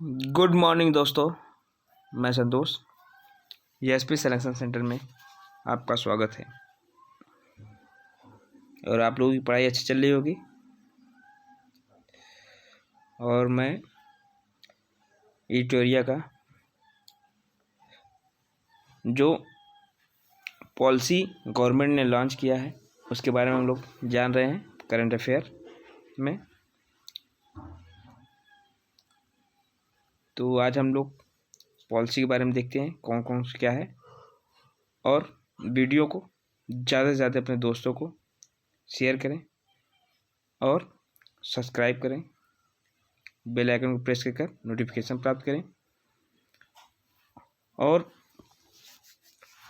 Good morning दोस्तों, मैं संतोष SP selection centre में आपका स्वागत है। और आप लोगों की पढ़ाई अच्छी चल रही होगी। और मैं एडिटोरिया का जो पॉलिसी गवर्नमेंट ने लॉन्च किया है उसके बारे में हम लोग जान रहे हैं करंट अफेयर में। तो आज हम लोग पॉलिसी के बारे में देखते हैं कौन कौन क्या है, और वीडियो को ज़्यादा से ज़्यादा अपने दोस्तों को शेयर करें और सब्सक्राइब करें, बेल आइकन को प्रेस कर नोटिफिकेशन प्राप्त करें। और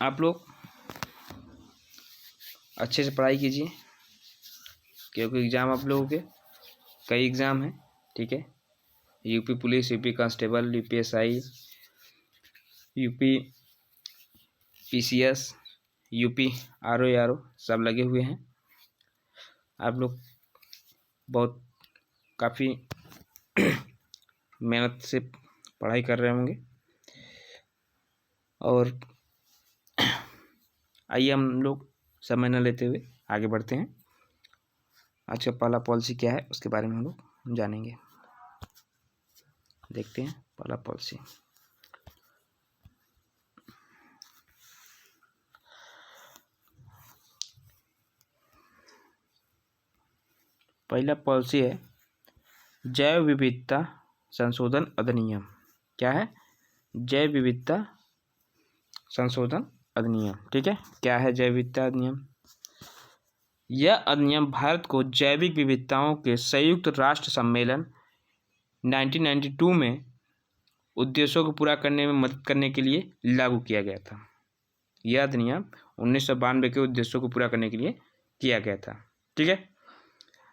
आप लोग अच्छे से पढ़ाई कीजिए, क्योंकि एग्ज़ाम आप लोगों के कई एग्ज़ाम हैं। ठीक है, UP police, UP constable, UPSI, UP PCS, UP RO सब लगे हुए हैं। आप लोग बहुत काफ़ी मेहनत से पढ़ाई कर रहे होंगे। और आइए हम लोग समय न लेते हुए आगे बढ़ते हैं। आज का पहला पॉलिसी क्या है उसके बारे में हम लोग जानेंगे। देखते हैं पहला पॉलिसी। पहला पॉलिसी है जैव विविधता संशोधन अधिनियम। क्या है? जैव विविधता संशोधन अधिनियम। ठीक है, क्या है जैव विविधता अधिनियम? यह अधिनियम भारत को जैविक विविधताओं के संयुक्त राष्ट्र सम्मेलन 1992 में उद्देश्यों को पूरा करने में मदद करने के लिए लागू किया गया था। यह अधिनियम 1992 के उद्देश्यों को पूरा करने के लिए किया गया था। ठीक है,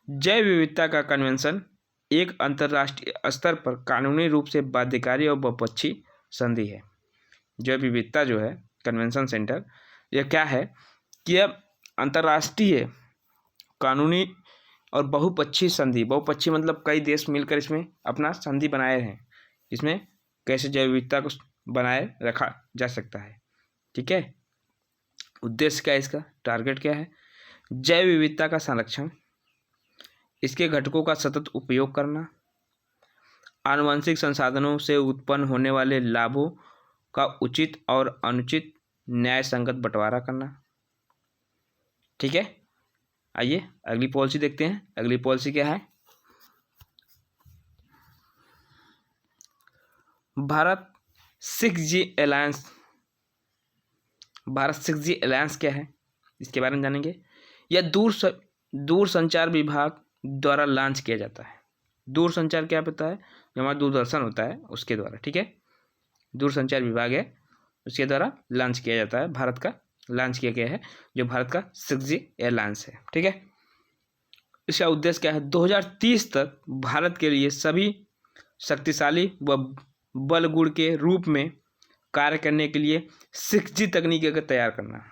जैव विविधता का कन्वेंशन एक अंतर्राष्ट्रीय स्तर पर कानूनी रूप से बाध्यकारी और बहुपक्षीय संधि है। जैव विविधता जो है कन्वेंशन सेंटर, यह क्या है कि यह अंतर्राष्ट्रीय कानूनी और बहुपक्षीय संधि। बहुपक्षीय मतलब कई देश मिलकर इसमें अपना संधि बनाए हैं, इसमें कैसे जैव विविधता को बनाए रखा जा सकता है। ठीक है, उद्देश्य क्या है इसका, टारगेट क्या है? जैव विविधता का संरक्षण, इसके घटकों का सतत उपयोग करना, आनुवंशिक संसाधनों से उत्पन्न होने वाले लाभों का उचित और अनुचित न्याय संगत बंटवारा करना। ठीक है, आइए अगली पॉलिसी देखते हैं। अगली पॉलिसी क्या है? Bharat 6G alliance. Bharat 6G alliance क्या है इसके बारे में जानेंगे। यह दूर संचार विभाग द्वारा लॉन्च किया जाता है। दूर संचार क्या होता है? जो हमारा दूरदर्शन होता है उसके द्वारा। ठीक है, दूर संचार विभाग है उसके द्वारा लॉन्च किया जाता है। भारत का लॉन्च किया गया है जो भारत का 6G अलायंस है। ठीक है, इसका उद्देश्य क्या है? 2030 तक भारत के लिए सभी शक्तिशाली व बल के रूप में कार्य करने के लिए 6G तकनीक को तैयार करना।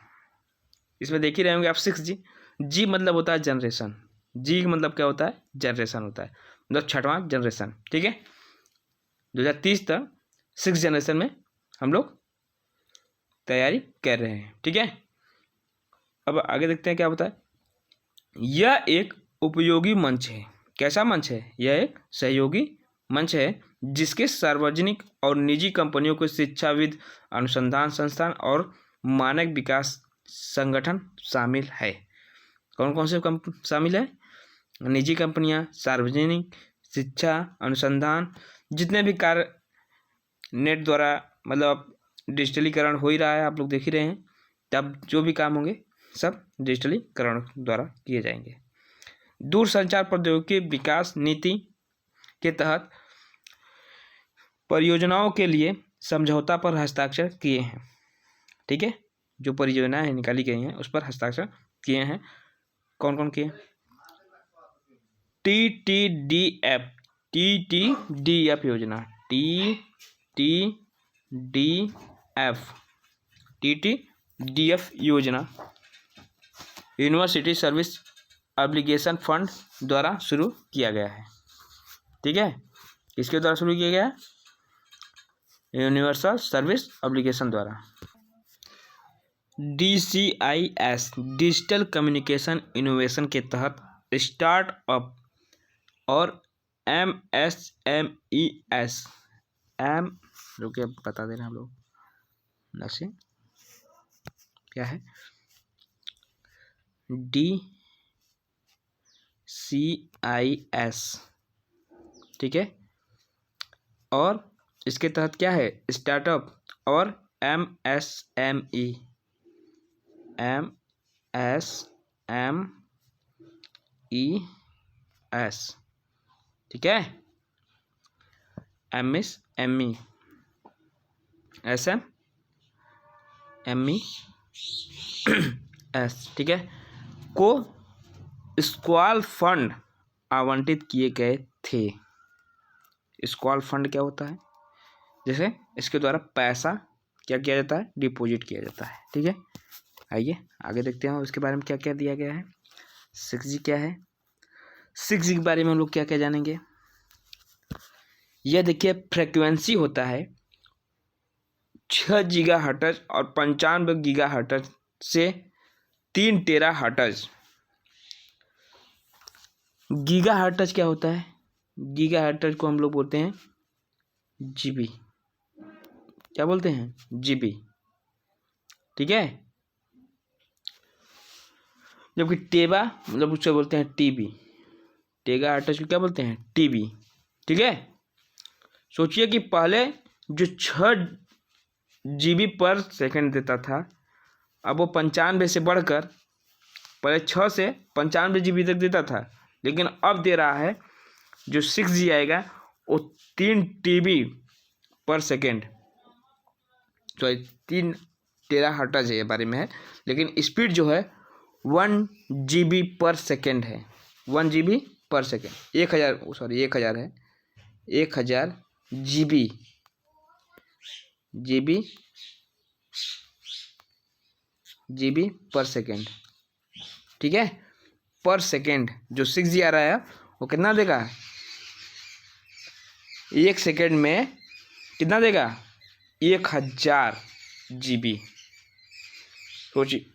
इसमें देख ही रहे होंगे आप 6G। जी मतलब होता है जनरेशन, जी मतलब क्या होता है? जनरेशन होता है, मतलब छठवां जनरेशन। ठीक है, 2030 तक 6 जनरेशन में हम लोग तैयारी कर रहे हैं। ठीक है, अब आगे देखते हैं क्या होता है। यह एक उपयोगी मंच है। कैसा मंच है? यह एक सहयोगी मंच है जिसके सार्वजनिक और निजी कंपनियों को शिक्षाविद, अनुसंधान संस्थान और मानक विकास संगठन शामिल है। कौन कौन से शामिल है? निजी कंपनियां, सार्वजनिक, शिक्षा, अनुसंधान, जितने भी कार्य नेट द्वारा मतलब डिजिटलीकरण हो ही रहा है, आप लोग देख ही रहे हैं। तब जो भी काम होंगे सब डिजिटलीकरण द्वारा किए जाएंगे। दूरसंचार प्रौद्योगिकी विकास नीति के तहत परियोजनाओं के लिए समझौता पर हस्ताक्षर किए हैं। ठीक है, जो परियोजनाएं निकाली गई हैं उस पर हस्ताक्षर किए हैं। कौन कौन किए? TTDF योजना, TTDF योजना यूनिवर्सिटी सर्विस एब्लिगेशन फंड द्वारा शुरू किया गया है। ठीक है, किसके द्वारा शुरू किया गया है? यूनिवर्सल सर्विस ऑब्लिगेशन द्वारा। DCIS डिजिटल कम्युनिकेशन इनोवेशन के तहत स्टार्टअप और MSMES जो कि बता दे रहे हैं हम लोग नक्शे क्या है। DCIS ठीक है, और इसके तहत क्या है स्टार्टअप और MSMES ठीक है, MSMES ठीक है को स्क्वाल फंड आवंटित किए गए थे। स्क्वाल फंड क्या होता है, जैसे इसके द्वारा पैसा क्या किया जाता है, डिपॉजिट किया जाता है। ठीक है, आइए आगे देखते हैं उसके बारे में क्या क्या दिया गया है। 6G क्या है, 6G के बारे में हम लोग क्या क्या जानेंगे। यह देखिए फ्रीक्वेंसी होता है 6 गीगाहर्ट्ज और 95 गीगाहर्ट्ज से 3 टेराहर्ट्ज। गीगाहर्ट्ज क्या होता है, गीगाहर्ट्ज को हम लोग बोलते हैं जीबी, क्या बोलते हैं जीबी। ठीक है, जबकि टेबा मतलब उससे बोलते हैं टीबी, टेगाहर्ट्ज को क्या बोलते हैं टीबी। ठीक है, सोचिए कि पहले जो 6 GB पर सेकंड देता था, अब वो 95 से बढ़कर पहले 6 से 95 GB तक देता था, लेकिन अब दे रहा है जो 6G आएगा वो 3 TB पर सेकेंड, सॉरी 3 टेराहर्ट्ज है ये बारे में है, लेकिन स्पीड जो है 1 GB पर सेकेंड है। 1 GB पर सेकेंड 1000 है 1000 GB पर सेकेंड। ठीक है, पर सेकेंड जो 6G आ रहा है वो कितना देगा, 1 सेकेंड में कितना देगा 1000 GB। सोचिए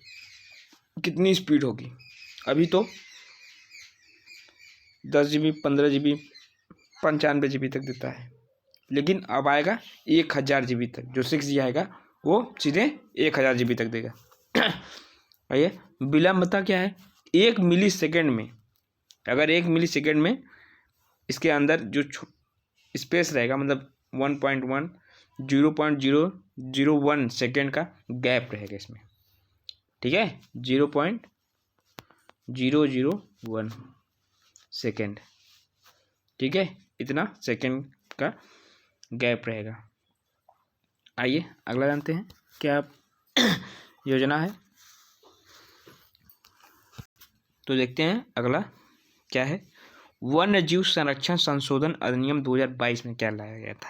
कितनी स्पीड होगी। अभी तो 10 GB 15 GB 95 GB तक देता है, लेकिन अब आएगा 1000 GB तक। जो 6G आएगा वो सीधे 1000 GB तक देगा। आइए विलंबता क्या है, 1 मिली सेकेंड में, अगर 1 मिली सेकेंड में इसके अंदर जो स्पेस रहेगा मतलब 1.1 0.001 सेकेंड का गैप रहेगा इसमें। ठीक है, 0.001 सेकेंड। ठीक है, इतना सेकेंड का गैप रहेगा। आइए अगला जानते हैं क्या योजना है। तो देखते हैं अगला क्या है। वन्य जीव संरक्षण संशोधन अधिनियम 2022 में क्या लाया गया था।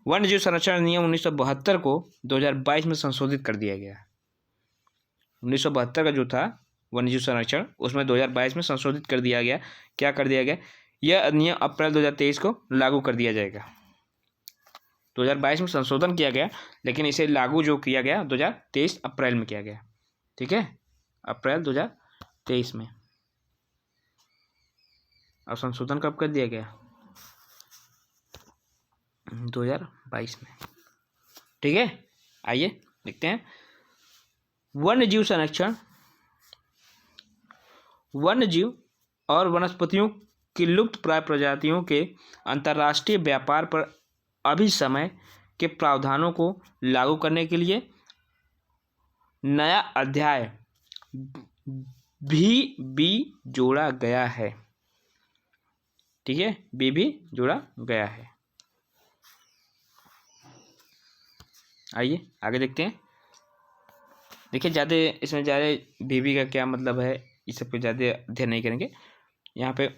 वन्य जीव संरक्षण अधिनियम 1972 को 2022 में संशोधित कर दिया गया। 1972 का जो था वन्य जीव संरक्षण, उसमें 2022 में संशोधित कर दिया गया। क्या कर दिया गया, यह अधिनियम अप्रैल 2023 को लागू कर दिया जाएगा। 2022 में संशोधन किया गया, लेकिन इसे लागू जो किया गया 2023 अप्रैल में किया गया। ठीक है, अप्रैल 2023 में। अब संशोधन कब कर दिया गया, 2022 में। ठीक है, आइए देखते हैं वन्य जीव संरक्षण। वन्य जीव और वनस्पतियों की लुप्त प्राय प्रजातियों के अंतर्राष्ट्रीय व्यापार पर अभिसमय के प्रावधानों को लागू करने के लिए नया अध्याय भी जोड़ा गया है। ठीक है, भी जोड़ा गया है। आइए आगे देखते हैं। देखिए ज़्यादा इसमें बीबी का क्या मतलब है, इस सब पे ज़्यादा अध्ययन नहीं करेंगे। यहाँ पे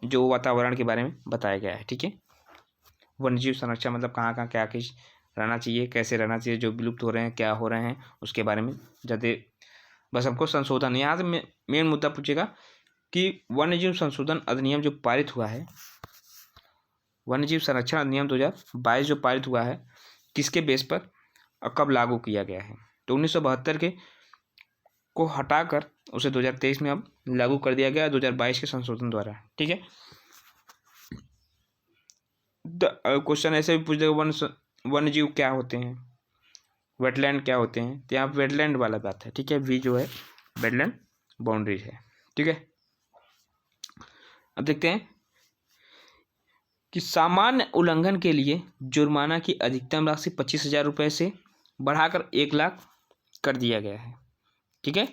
जो वातावरण के बारे में बताया गया है। ठीक है, वन्यजीव संरक्षण मतलब कहाँ कहाँ क्या कुछ रहना चाहिए, कैसे रहना चाहिए, जो विलुप्त हो रहे हैं क्या हो रहे हैं उसके बारे में ज़्यादा बस हमको संशोधन। यहाँ से मेन मुद्दा पूछेगा कि वन्यजीव संशोधन अधिनियम जो पारित हुआ है वन्यजीव संरक्षण अधिनियम 2022 जो पारित हुआ है किसके बेस पर और कब लागू किया गया है? तो 1972 के को हटाकर उसे 2023 में अब लागू कर दिया गया 2022 के संशोधन द्वारा। ठीक है, क्वेश्चन ऐसे भी पूछ देगा वन्यजीव क्या होते हैं, वेटलैंड क्या होते हैं, तो यहाँ वेटलैंड वाला बात है। ठीक है, वी जो है वेटलैंड बाउंड्रीज है। ठीक है, अब देखते हैं कि सामान्य उल्लंघन के लिए जुर्माना की अधिकतम राशि 25,000 रुपये से बढ़ाकर 1 लाख कर दिया गया है। ठीक है,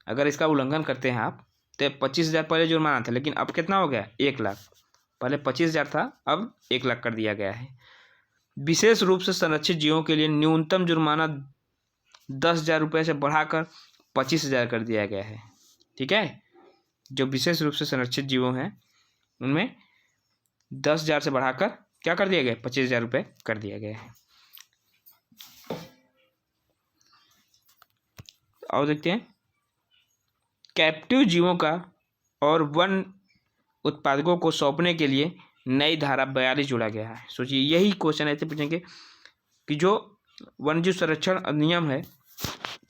अगर इसका उल्लंघन करते हैं आप तो 25,000 पहले जुर्माना था, लेकिन अब कितना हो गया? 1 लाख। पहले 25,000 था, अब 1 लाख कर दिया गया है। विशेष रूप से संरक्षित जीवों के लिए न्यूनतम जुर्माना 10,000 रुपये से बढ़ाकर 25,000 कर दिया गया है। ठीक है, जो विशेष रूप से संरक्षित जीवों हैं उनमें 10,000 से बढ़ाकर क्या कर दिया गया? 25,000 रुपये कर दिया गया है। और देखते हैं कैप्टिव जीवों का और वन उत्पादकों को सौंपने के लिए नई धारा 42 जोड़ा गया है। सोचिए, यही क्वेश्चन ऐसे पूछेंगे कि जो वन्यजीव संरक्षण अधिनियम है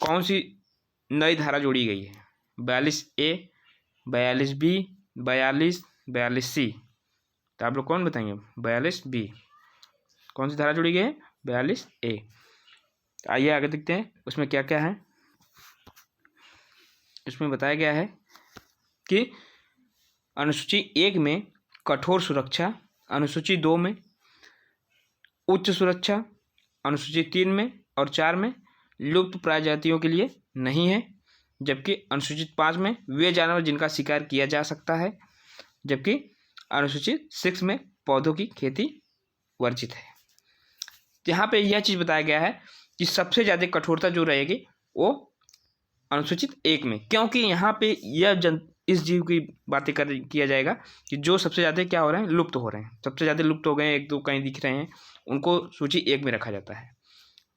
कौन सी नई धारा जोड़ी गई है? 42A, 42B, 42C। तो आप लोग कौन बताएंगे? 42B। कौन सी धारा जोड़ी गई है? 42A। आइए आगे देखते हैं उसमें क्या क्या है। इसमें बताया गया है कि अनुसूची 1 में कठोर सुरक्षा, अनुसूची 2 में उच्च सुरक्षा, अनुसूची 3 में और 4 में लुप्त प्रजातियों के लिए नहीं है, जबकि अनुसूचित 5 में वे जानवर जिनका शिकार किया जा सकता है, जबकि अनुसूचित 6 में पौधों की खेती वर्जित है। यहाँ पे यह चीज़ बताया गया है कि सबसे ज़्यादा कठोरता जो रहेगी वो अनुसूचित 1 में, क्योंकि यहाँ पे यह इस जीव की बातें किया जाएगा कि जो सबसे ज़्यादा क्या हो रहे हैं? लुप्त हो रहे हैं। सबसे ज़्यादा लुप्त हो गए हैं, 1-2 कहीं दिख रहे हैं, उनको सूची 1 में रखा जाता है।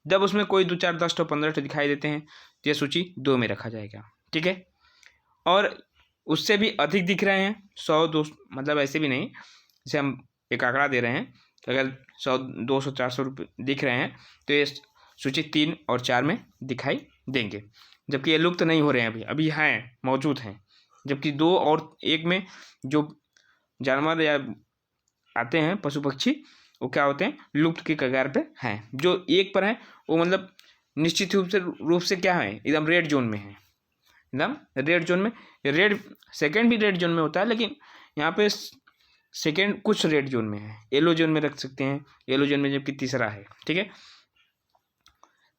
जब उसमें कोई 2, 4, 10 तो 15 तो दिखाई देते हैं तो यह सूची 2 में रखा जाएगा। ठीक है, और उससे भी अधिक दिख रहे हैं 100, 200, मतलब ऐसे भी नहीं, जैसे हम एक आंकड़ा दे रहे हैं तो अगर 100, 200, 400 रुपये दिख रहे हैं तो ये सूची 3 और 4 में दिखाई देंगे, जबकि ये लुप्त नहीं हो रहे हैं, अभी हैं, मौजूद हैं। जबकि 2 और 1 में जो जानवर या आते हैं पशु पक्षी वो क्या होते हैं? लुप्त के कगार पे हैं। जो 1 पर हैं वो मतलब निश्चित रूप से क्या है? एकदम रेड जोन में है, एकदम रेड जोन में। रेड सेकंड भी रेड जोन में होता है, लेकिन यहाँ पे सेकंड कुछ रेड जोन में है, येलो जोन में रख सकते हैं, येलो जोन में, जबकि तीसरा है। ठीक है,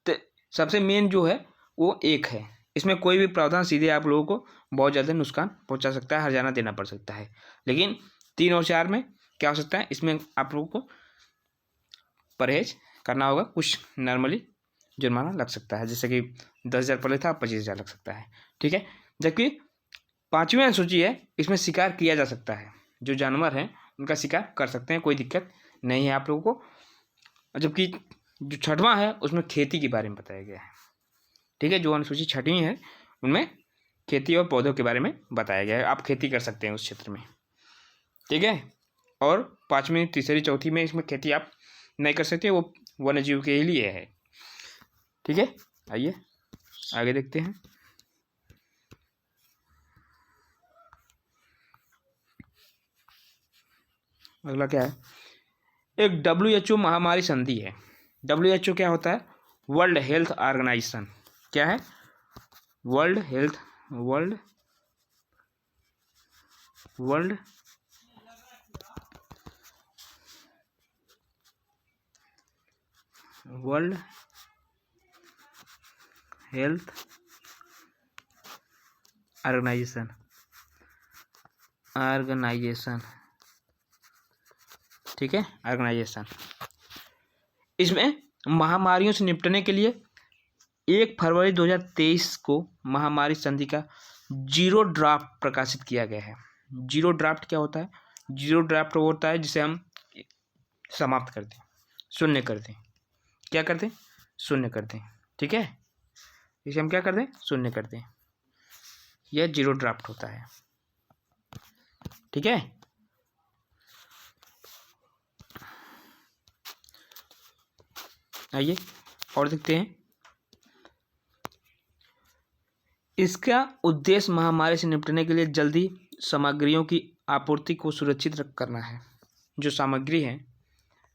तो सबसे मेन जो है वो 1 है। इसमें कोई भी प्रावधान सीधे आप लोगों को बहुत ज़्यादा नुकसान पहुंचा सकता है, हर्जाना देना पड़ सकता है। लेकिन 3 और 4 में क्या हो सकता है? इसमें आप लोगों को परहेज करना होगा, कुछ नॉर्मली जुर्माना लग सकता है, जैसे कि 10,000 पहले था, 25,000 लग सकता है। ठीक है, जबकि 5वीं अनुसूची है, इसमें शिकार किया जा सकता है, जो जानवर हैं उनका शिकार कर सकते हैं, कोई दिक्कत नहीं है आप लोगों को। जबकि जो 6वां है उसमें खेती के बारे में बताया गया है। ठीक है, जो अनुसूची 6वीं है उनमें खेती और पौधों के बारे में बताया गया है, आप खेती कर सकते हैं उस क्षेत्र में। ठीक है, और 5वीं, तीसरी, चौथी में इसमें खेती आप नहीं कर सकते, वो वन्यजीव के लिए है। ठीक है, आइए आगे देखते हैं। अगला क्या है? एक WHO महामारी संधि है। WHO क्या होता है? World health organisation. क्या है? World health organisation. ठीक है, ऑर्गेनाइजेशन। इसमें महामारियों से निपटने के लिए 1 फरवरी 2023 को महामारी संधि का 0 ड्राफ्ट प्रकाशित किया गया है। 0 ड्राफ्ट क्या होता है? 0 ड्राफ्ट वो होता है जिसे हम समाप्त कर दें, शून्य कर दें। क्या कर दें? शून्य कर दें। ठीक है, इसे हम क्या कर दें? शून्य कर दें। यह 0 ड्राफ्ट होता है। ठीक है, आइए और देखते हैं। इसका उद्देश्य महामारी से निपटने के लिए जल्दी सामग्रियों की आपूर्ति को सुरक्षित करना है। जो सामग्री है,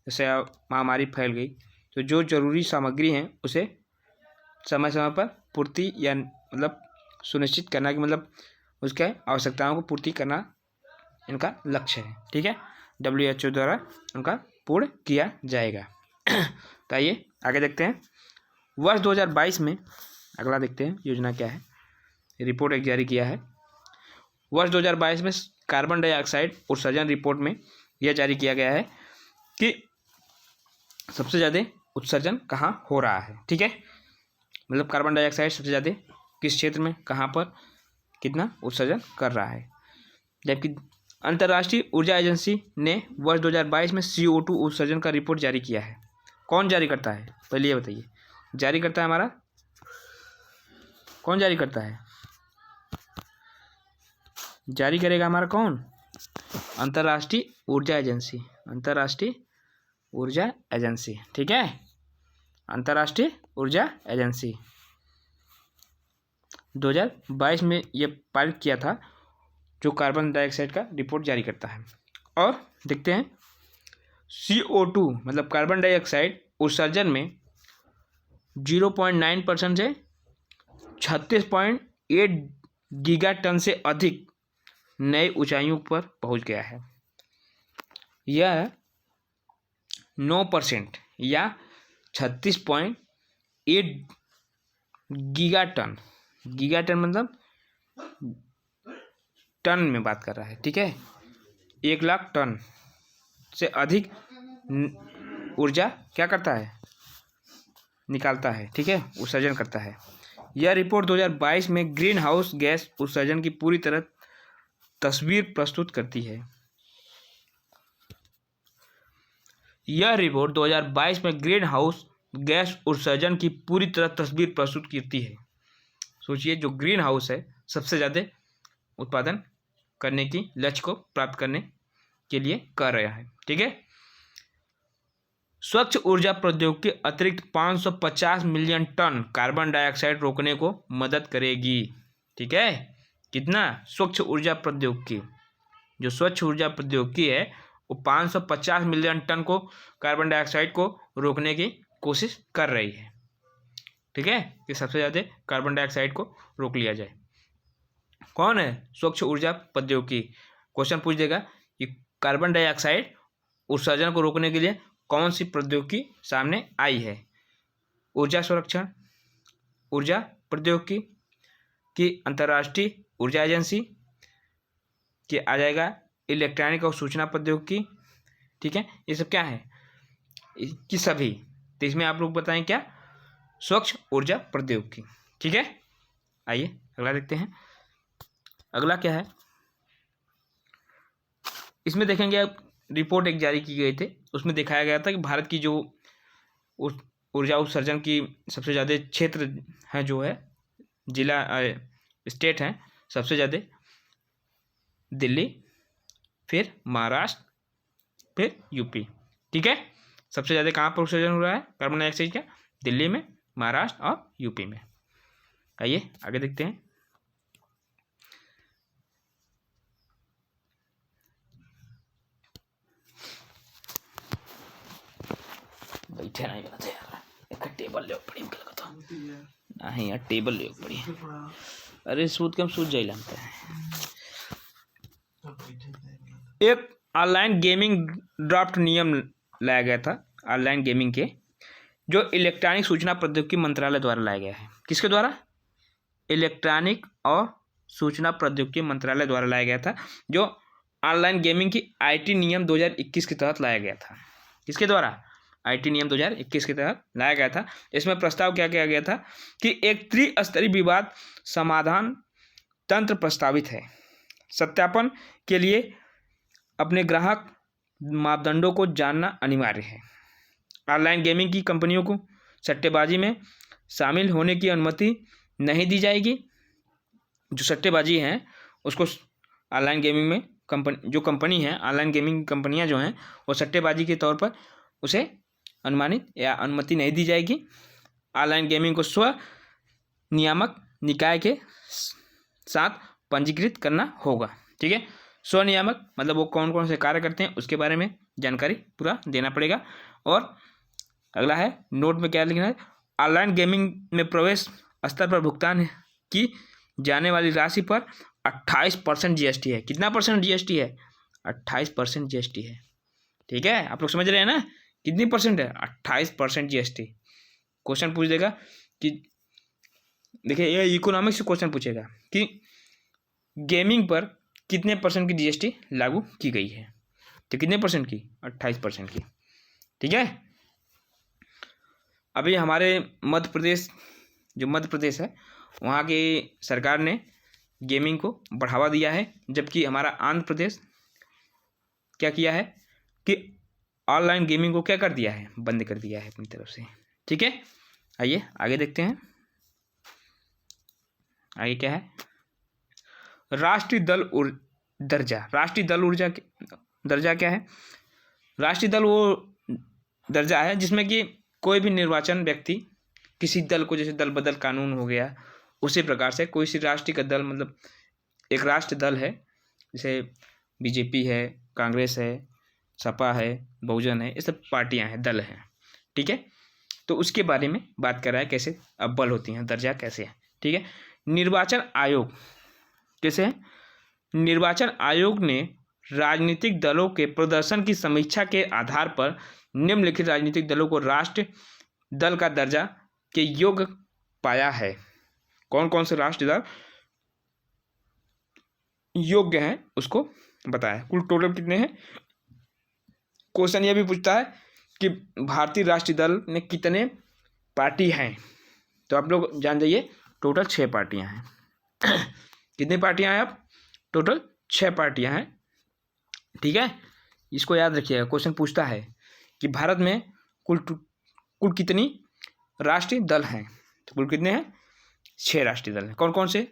जैसे महामारी फैल गई तो जो जरूरी सामग्री है उसे समय समय पर पूर्ति या मतलब सुनिश्चित करना, कि मतलब उसके आवश्यकताओं को पूर्ति करना इनका लक्ष्य है। ठीक है, WHO द्वारा उनका पूर्ण किया जाएगा। तो आइए आगे देखते हैं। वर्ष 2022 में अगला देखते हैं योजना क्या है। रिपोर्ट एक जारी किया है। वर्ष 2022 में कार्बन डाइऑक्साइड उत्सर्जन रिपोर्ट में यह जारी किया गया है कि सबसे ज़्यादा उत्सर्जन कहाँ हो रहा है। ठीक है, मतलब कार्बन डाइऑक्साइड सबसे ज़्यादा किस क्षेत्र में, कहाँ पर कितना उत्सर्जन कर रहा है। जबकि अंतर्राष्ट्रीय ऊर्जा एजेंसी ने वर्ष 2022 में CO2 उत्सर्जन का रिपोर्ट जारी किया है। कौन जारी करता है, पहले ये बताइए। जारी करता है हमारा, कौन जारी करता है? जारी करेगा हमारा कौन? अंतर्राष्ट्रीय ऊर्जा एजेंसी। अंतर्राष्ट्रीय ऊर्जा एजेंसी, ठीक है, अंतर्राष्ट्रीय ऊर्जा एजेंसी 2022 में ये पारित किया था, जो कार्बन डाइऑक्साइड का रिपोर्ट जारी करता है। और देखते हैं CO2 मतलब कार्बन डाइऑक्साइड उत्सर्जन में 0.9% से 36.8 गीगाटन से अधिक नई ऊंचाइयों पर पहुंच गया है। यह 9% या 36.8 गीगाटन, गीगाटन मतलब टन में बात कर रहा है। ठीक है, 1 लाख टन से अधिक ऊर्जा क्या करता है, निकालता है। ठीक है, उत्सर्जन करता है। यह रिपोर्ट 2022 में ग्रीन हाउस गैस उत्सर्जन की पूरी तरह तस्वीर प्रस्तुत करती है। यह रिपोर्ट 2022 में ग्रीन हाउस गैस उत्सर्जन की पूरी तरह तस्वीर प्रस्तुत करती है। सोचिए, जो ग्रीन हाउस है सबसे ज़्यादा उत्पादन करने की लक्ष्य को प्राप्त करने के लिए कर रहा है। ठीक है, स्वच्छ ऊर्जा प्रौद्योगिकी अतिरिक्त 550 मिलियन टन कार्बन डाइऑक्साइड रोकने को मदद करेगी। ठीक है, कितना? स्वच्छ ऊर्जा प्रौद्योगिकी, जो स्वच्छ ऊर्जा प्रौद्योगिकी है वो 550 मिलियन टन को कार्बन डाइऑक्साइड को रोकने की कोशिश कर रही है। ठीक है, कि सबसे ज़्यादा कार्बन डाइऑक्साइड को रोक लिया जाए। कौन है? स्वच्छ ऊर्जा प्रौद्योगिकी। क्वेश्चन पूछ देगा कि कार्बन डाइऑक्साइड उत्सर्जन को रोकने के लिए कौन सी प्रौद्योगिकी सामने आई है? ऊर्जा संरक्षण, ऊर्जा प्रौद्योगिकी की अंतर्राष्ट्रीय ऊर्जा एजेंसी कि आ जाएगा इलेक्ट्रॉनिक और सूचना प्रौद्योगिकी। ठीक है, ये सब क्या है कि सभी। तो इसमें आप लोग बताएं क्या? स्वच्छ ऊर्जा प्रौद्योगिकी। ठीक है, आइए अगला देखते हैं। अगला क्या है, इसमें देखेंगे आप, रिपोर्ट एक जारी की गई थी, उसमें दिखाया गया था कि भारत की जो ऊर्जा उत्सर्जन की सबसे ज़्यादा क्षेत्र है, जो है जिला स्टेट हैं, सबसे ज़्यादा दिल्ली, फिर महाराष्ट्र, फिर यूपी। ठीक है, सबसे ज़्यादा कहाँ पर उत्सर्जन हो रहा है कार्बन डाइऑक्साइड का? दिल्ली में, महाराष्ट्र और यूपी में। आइए आगे देखते हैं। बैठे नहीं बना यार, एक टेबल ले पड़ी हमके लगता नहीं यार, टेबल ले पड़ी। अरे सूद कम सूद जाई लगता है। एक ऑनलाइन गेमिंग ड्राफ्ट नियम लाया गया था, ऑनलाइन गेमिंग के, जो इलेक्ट्रॉनिक सूचना प्रौद्योगिकी मंत्रालय द्वारा लाया गया है। किसके द्वारा? इलेक्ट्रॉनिक और सूचना प्रौद्योगिकी मंत्रालय द्वारा लाया गया था, जो ऑनलाइन गेमिंग की IT नियम 2021 के तहत लाया गया था। किसके द्वारा? IT नियम 2021 के तहत लाया गया था। इसमें प्रस्ताव क्या किया गया था कि एक त्रिस्तरीय विवाद समाधान तंत्र प्रस्तावित है। सत्यापन के लिए अपने ग्राहक मापदंडों को जानना अनिवार्य है। ऑनलाइन गेमिंग की कंपनियों को सट्टेबाजी में शामिल होने की अनुमति नहीं दी जाएगी। जो सट्टेबाजी हैं उसको ऑनलाइन गेमिंग में जो कंपनी है, ऑनलाइन गेमिंग कंपनियां जो हैं, वो सट्टेबाजी के तौर पर उसे अनुमानित या अनुमति नहीं दी जाएगी। ऑनलाइन गेमिंग को स्व नियामक निकाय के साथ पंजीकृत करना होगा। ठीक है, स्व नियामक मतलब वो कौन कौन से कार्य करते हैं उसके बारे में जानकारी पूरा देना पड़ेगा। और अगला है नोट में क्या लिखना है, ऑनलाइन गेमिंग में प्रवेश स्तर पर भुगतान की जाने वाली राशि पर 28% जीएसटी है। कितना परसेंट जीएसटी है? 28% जीएसटी है। ठीक है, आप लोग समझ रहे हैं ना, कितनी परसेंट है? 28% जीएसटी। क्वेश्चन पूछ देगा कि देखिए ये इकोनॉमिक्स से क्वेश्चन पूछेगा कि गेमिंग पर कितने परसेंट की जीएसटी लागू की गई है, तो कितने परसेंट की? 28% की। ठीक है, अभी हमारे मध्य प्रदेश, जो मध्य प्रदेश है वहाँ की सरकार ने गेमिंग को बढ़ावा दिया है, जबकि हमारा आंध्र प्रदेश क्या किया है कि ऑनलाइन गेमिंग को क्या कर दिया है? बंद कर दिया है अपनी तरफ से। ठीक है, आइए आगे देखते हैं। आगे क्या है? राष्ट्रीय दल दर्जा। राष्ट्रीय दल ऊर्जा दर्जा क्या है? राष्ट्रीय दल वो दर्जा है जिसमें कि कोई भी निर्वाचन व्यक्ति किसी दल को, जैसे दल बदल कानून हो गया, उसी प्रकार से कोई सी राष्ट्रीय का दल, मतलब एक राष्ट्र दल है, जैसे बीजेपी है, कांग्रेस है, सपा है, बहुजन है, ये सब पार्टियां हैं, दल हैं। ठीक है, तो उसके बारे में बात कर रहा है, कैसे अव्वल होती हैं, दर्जा कैसे है। ठीक है, निर्वाचन आयोग कैसे है? निर्वाचन आयोग ने राजनीतिक दलों के प्रदर्शन की समीक्षा के आधार पर निम्नलिखित राजनीतिक दलों को राष्ट्रीय दल का दर्जा के योग्य पाया है। कौन कौन से राष्ट्रीय दल योग्य हैं उसको बताया। कुल टोटल कितने हैं? क्वेश्चन ये भी पूछता है कि भारतीय राष्ट्रीय दल में कितने पार्टी हैं, तो आप लोग जान जाइए टोटल 6 पार्टियां हैं। कितनी पार्टियां हैं? अब टोटल 6 पार्टियां हैं। ठीक है, इसको याद रखिएगा, क्वेश्चन पूछता है कि भारत में कुल कितनी राष्ट्रीय दल हैं, तो कुल कितने हैं? 6 राष्ट्रीय दल हैं। कौन कौन से?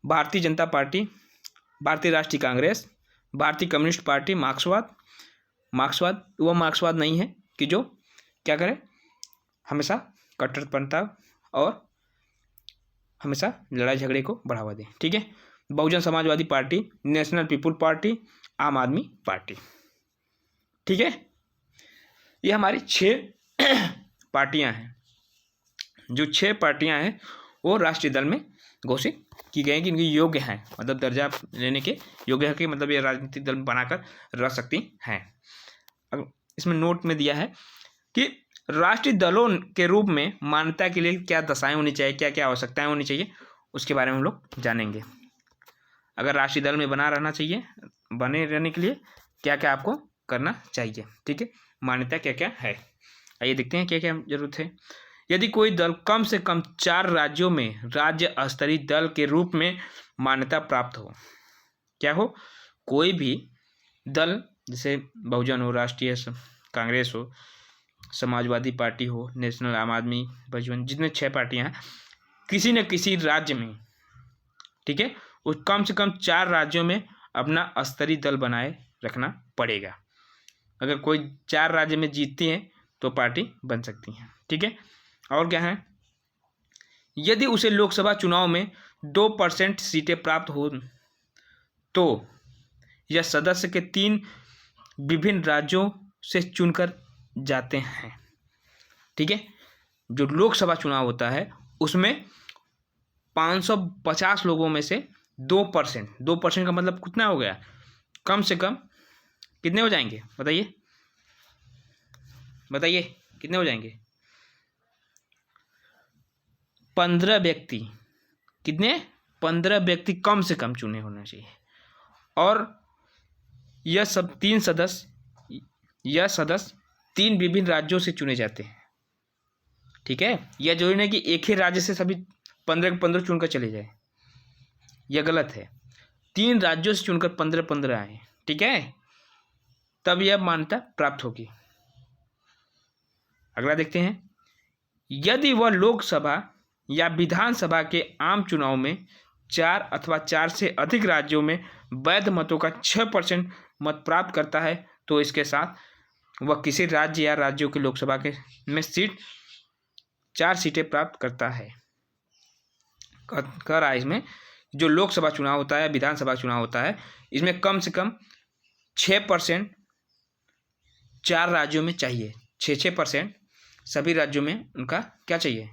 भारतीय जनता पार्टी, भारतीय राष्ट्रीय कांग्रेस, भारतीय कम्युनिस्ट पार्टी, मार्क्सवाद वो मार्क्सवाद नहीं है कि जो क्या करे, हमेशा कट्टरपंथा और हमेशा लड़ाई झगड़े को बढ़ावा दे। ठीक है, Bahujan Samajwadi party, national people party, Aam Aadmi party. ठीक है, ये हमारी 6 पार्टियां हैं। जो 6 पार्टियां हैं वो राष्ट्रीय दल में घोषित की गई कि इनकी योग्य हैं, मतलब दर्जा लेने के योग्य है, कि मतलब ये राजनीतिक दल बनाकर रह सकती हैं। अब इसमें नोट में दिया है कि राष्ट्रीय दलों के रूप में मान्यता के लिए क्या दशाएं होनी चाहिए, क्या क्या आवश्यकताएं होनी चाहिए, उसके बारे में हम लोग जानेंगे। अगर राष्ट्रीय दल में बने रहने के लिए क्या क्या आपको करना चाहिए। ठीक है, मान्यता क्या क्या है, आइए देखते हैं क्या क्या जरूरत है। यदि कोई दल कम से कम 4 राज्यों में राज्य स्तरीय दल के रूप में मान्यता प्राप्त हो, क्या हो? कोई भी दल, जैसे बहुजन हो, राष्ट्रीय कांग्रेस हो, समाजवादी पार्टी हो, नेशनल, आम आदमी, बहुजन, जितने 6 पार्टियां हैं, किसी न किसी राज्य में, ठीक है, वो कम से कम 4 राज्यों में अपना स्तरीय दल बनाए रखना पड़ेगा। अगर कोई 4 राज्य में जीतती है तो पार्टी बन सकती है। ठीक है, और क्या है? यदि उसे लोकसभा चुनाव में 2% सीटें प्राप्त हो तो यह सदस्य के 3 विभिन्न राज्यों से चुनकर जाते हैं। ठीक है, जो लोकसभा चुनाव होता है उसमें 550 लोगों में से 2% का मतलब कितना हो गया? कम से कम कितने हो जाएंगे? बताइए कितने हो जाएंगे? 15 व्यक्ति। कितने? 15 व्यक्ति कम से कम चुने होना चाहिए। और यह 3 विभिन्न राज्यों से चुने जाते हैं। ठीक है, यह जरूरी नहीं कि एक ही राज्य से सभी 15 चुनकर चले जाए, यह गलत है। 3 राज्यों से चुनकर 15 आए, ठीक है, तब यह मान्यता प्राप्त होगी। अगला देखते हैं। यदि वह लोकसभा या विधानसभा के आम चुनाव में 4 अथवा 4 से अधिक राज्यों में वैध मतों का 6% मत प्राप्त करता है तो इसके साथ वह किसी राज्य या राज्यों की लोकसभा के में 4 सीटें प्राप्त करता है। कह रहा है इसमें जो लोकसभा चुनाव होता है, विधानसभा चुनाव होता है, इसमें कम से कम 6% 4 राज्यों में चाहिए। 6% सभी राज्यों में उनका क्या चाहिए,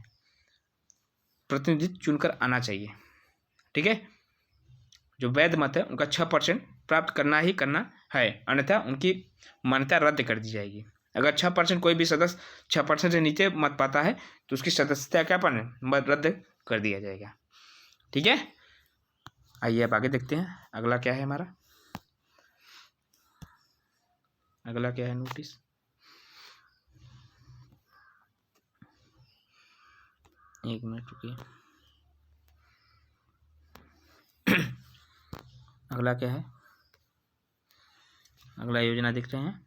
प्रतिनिधित्व चुनकर आना चाहिए। ठीक है, जो वैध मत है उनका 6% प्राप्त करना ही करना है, अन्यथा उनकी मान्यता रद्द कर दी जाएगी। अगर 6% कोई भी सदस्य 6% से नीचे मत पाता है तो उसकी सदस्यता क्या रद्द कर दिया जाएगा। ठीक है, आइए अब आगे देखते हैं अगला क्या है हमारा। अगला क्या है नोटिस, एक मिनट रुकिए। अगला क्या है, अगला योजना देख रहे हैं।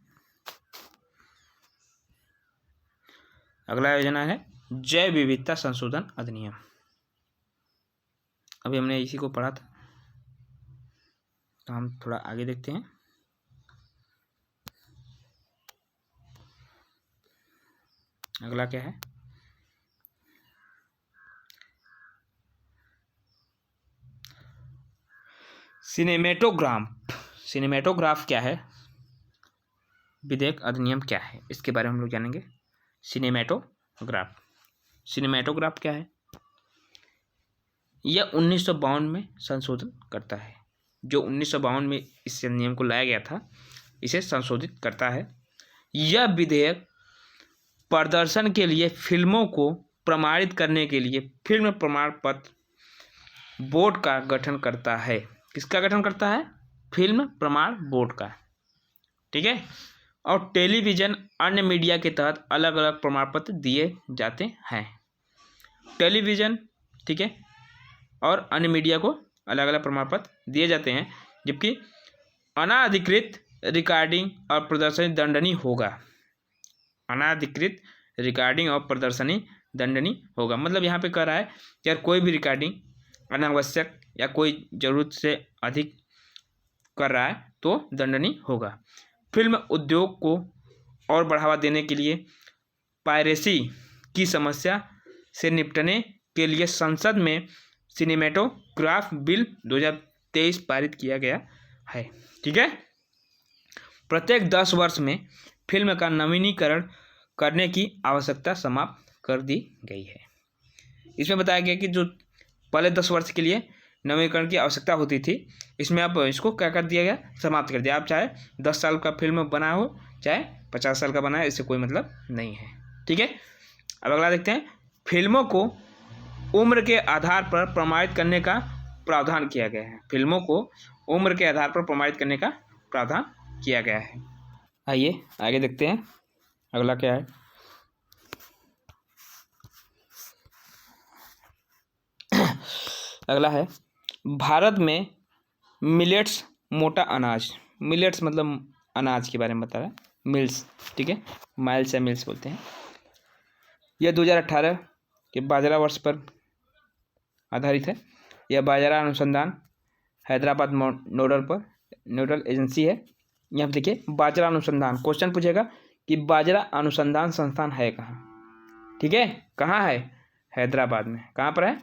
अगला योजना है जैव विविधता संशोधन अधिनियम। अभी हमने इसी को पढ़ा था, तो हम थोड़ा आगे देखते हैं। अगला क्या है, सिनेमेटोग्राफ क्या है, विधेयक अधिनियम क्या है, इसके बारे में हम लोग जानेंगे। सिनेमेटोग्राफ क्या है, यह 1952 में संशोधन करता है। जो 1952 में इस नियम को लाया गया था, इसे संशोधित करता है। यह विधेयक प्रदर्शन के लिए फिल्मों को प्रमाणित करने के लिए फिल्म प्रमाण पत्र बोर्ड का गठन करता है। किसका गठन करता है, फिल्म प्रमाण बोर्ड का। ठीक है, और टेलीविज़न अन्य मीडिया के तहत अलग अलग प्रमाण पत्र दिए जाते हैं। टेलीविज़न, ठीक है, और अन्य मीडिया को अलग अलग प्रमाण पत्र दिए जाते हैं, जबकि अनाधिकृत रिकॉर्डिंग और प्रदर्शनी दंडनीय होगा। अनाधिकृत रिकॉर्डिंग और प्रदर्शनी दंडनीय होगा। मतलब यहाँ पे कह रहा है कि यार कोई भी रिकॉर्डिंग अनावश्यक या कोई ज़रूरत से अधिक कर रहा है तो दंडनीय होगा। फिल्म उद्योग को और बढ़ावा देने के लिए पायरेसी की समस्या से निपटने के लिए संसद में सिनेमेटोग्राफ बिल 2023 पारित किया गया है। ठीक है, प्रत्येक 10 वर्ष में फिल्म का नवीनीकरण करने की आवश्यकता समाप्त कर दी गई है। इसमें बताया गया कि जो पहले 10 वर्ष के लिए नवीनीकरण की आवश्यकता होती थी, इसमें अब इसको क्या कर दिया गया, समाप्त कर दिया। आप चाहे 10 साल का फिल्म बना हो, चाहे 50 साल का बनाए, इससे कोई मतलब नहीं है। ठीक है, अब अगला देखते हैं। फिल्मों को उम्र के आधार पर प्रमाणित करने का प्रावधान किया गया है। फिल्मों को उम्र के आधार पर प्रमाणित करने का प्रावधान किया गया है। आइए आगे देखते हैं अगला क्या है। अगला है भारत में मिलेट्स मोटा अनाज। मिलेट्स मतलब अनाज के बारे में बता रहा है, मिल्स। ठीक है, माइल्स या मिल्स बोलते हैं। यह 2018 के बाजरा वर्ष पर आधारित है। यह बाजरा अनुसंधान हैदराबाद नोडल एजेंसी है। यहाँ पे देखिए बाजरा अनुसंधान, क्वेश्चन पूछेगा कि बाजरा अनुसंधान संस्थान है कहाँ। ठीक है, कहाँ है, हैदराबाद में। कहाँ पर है,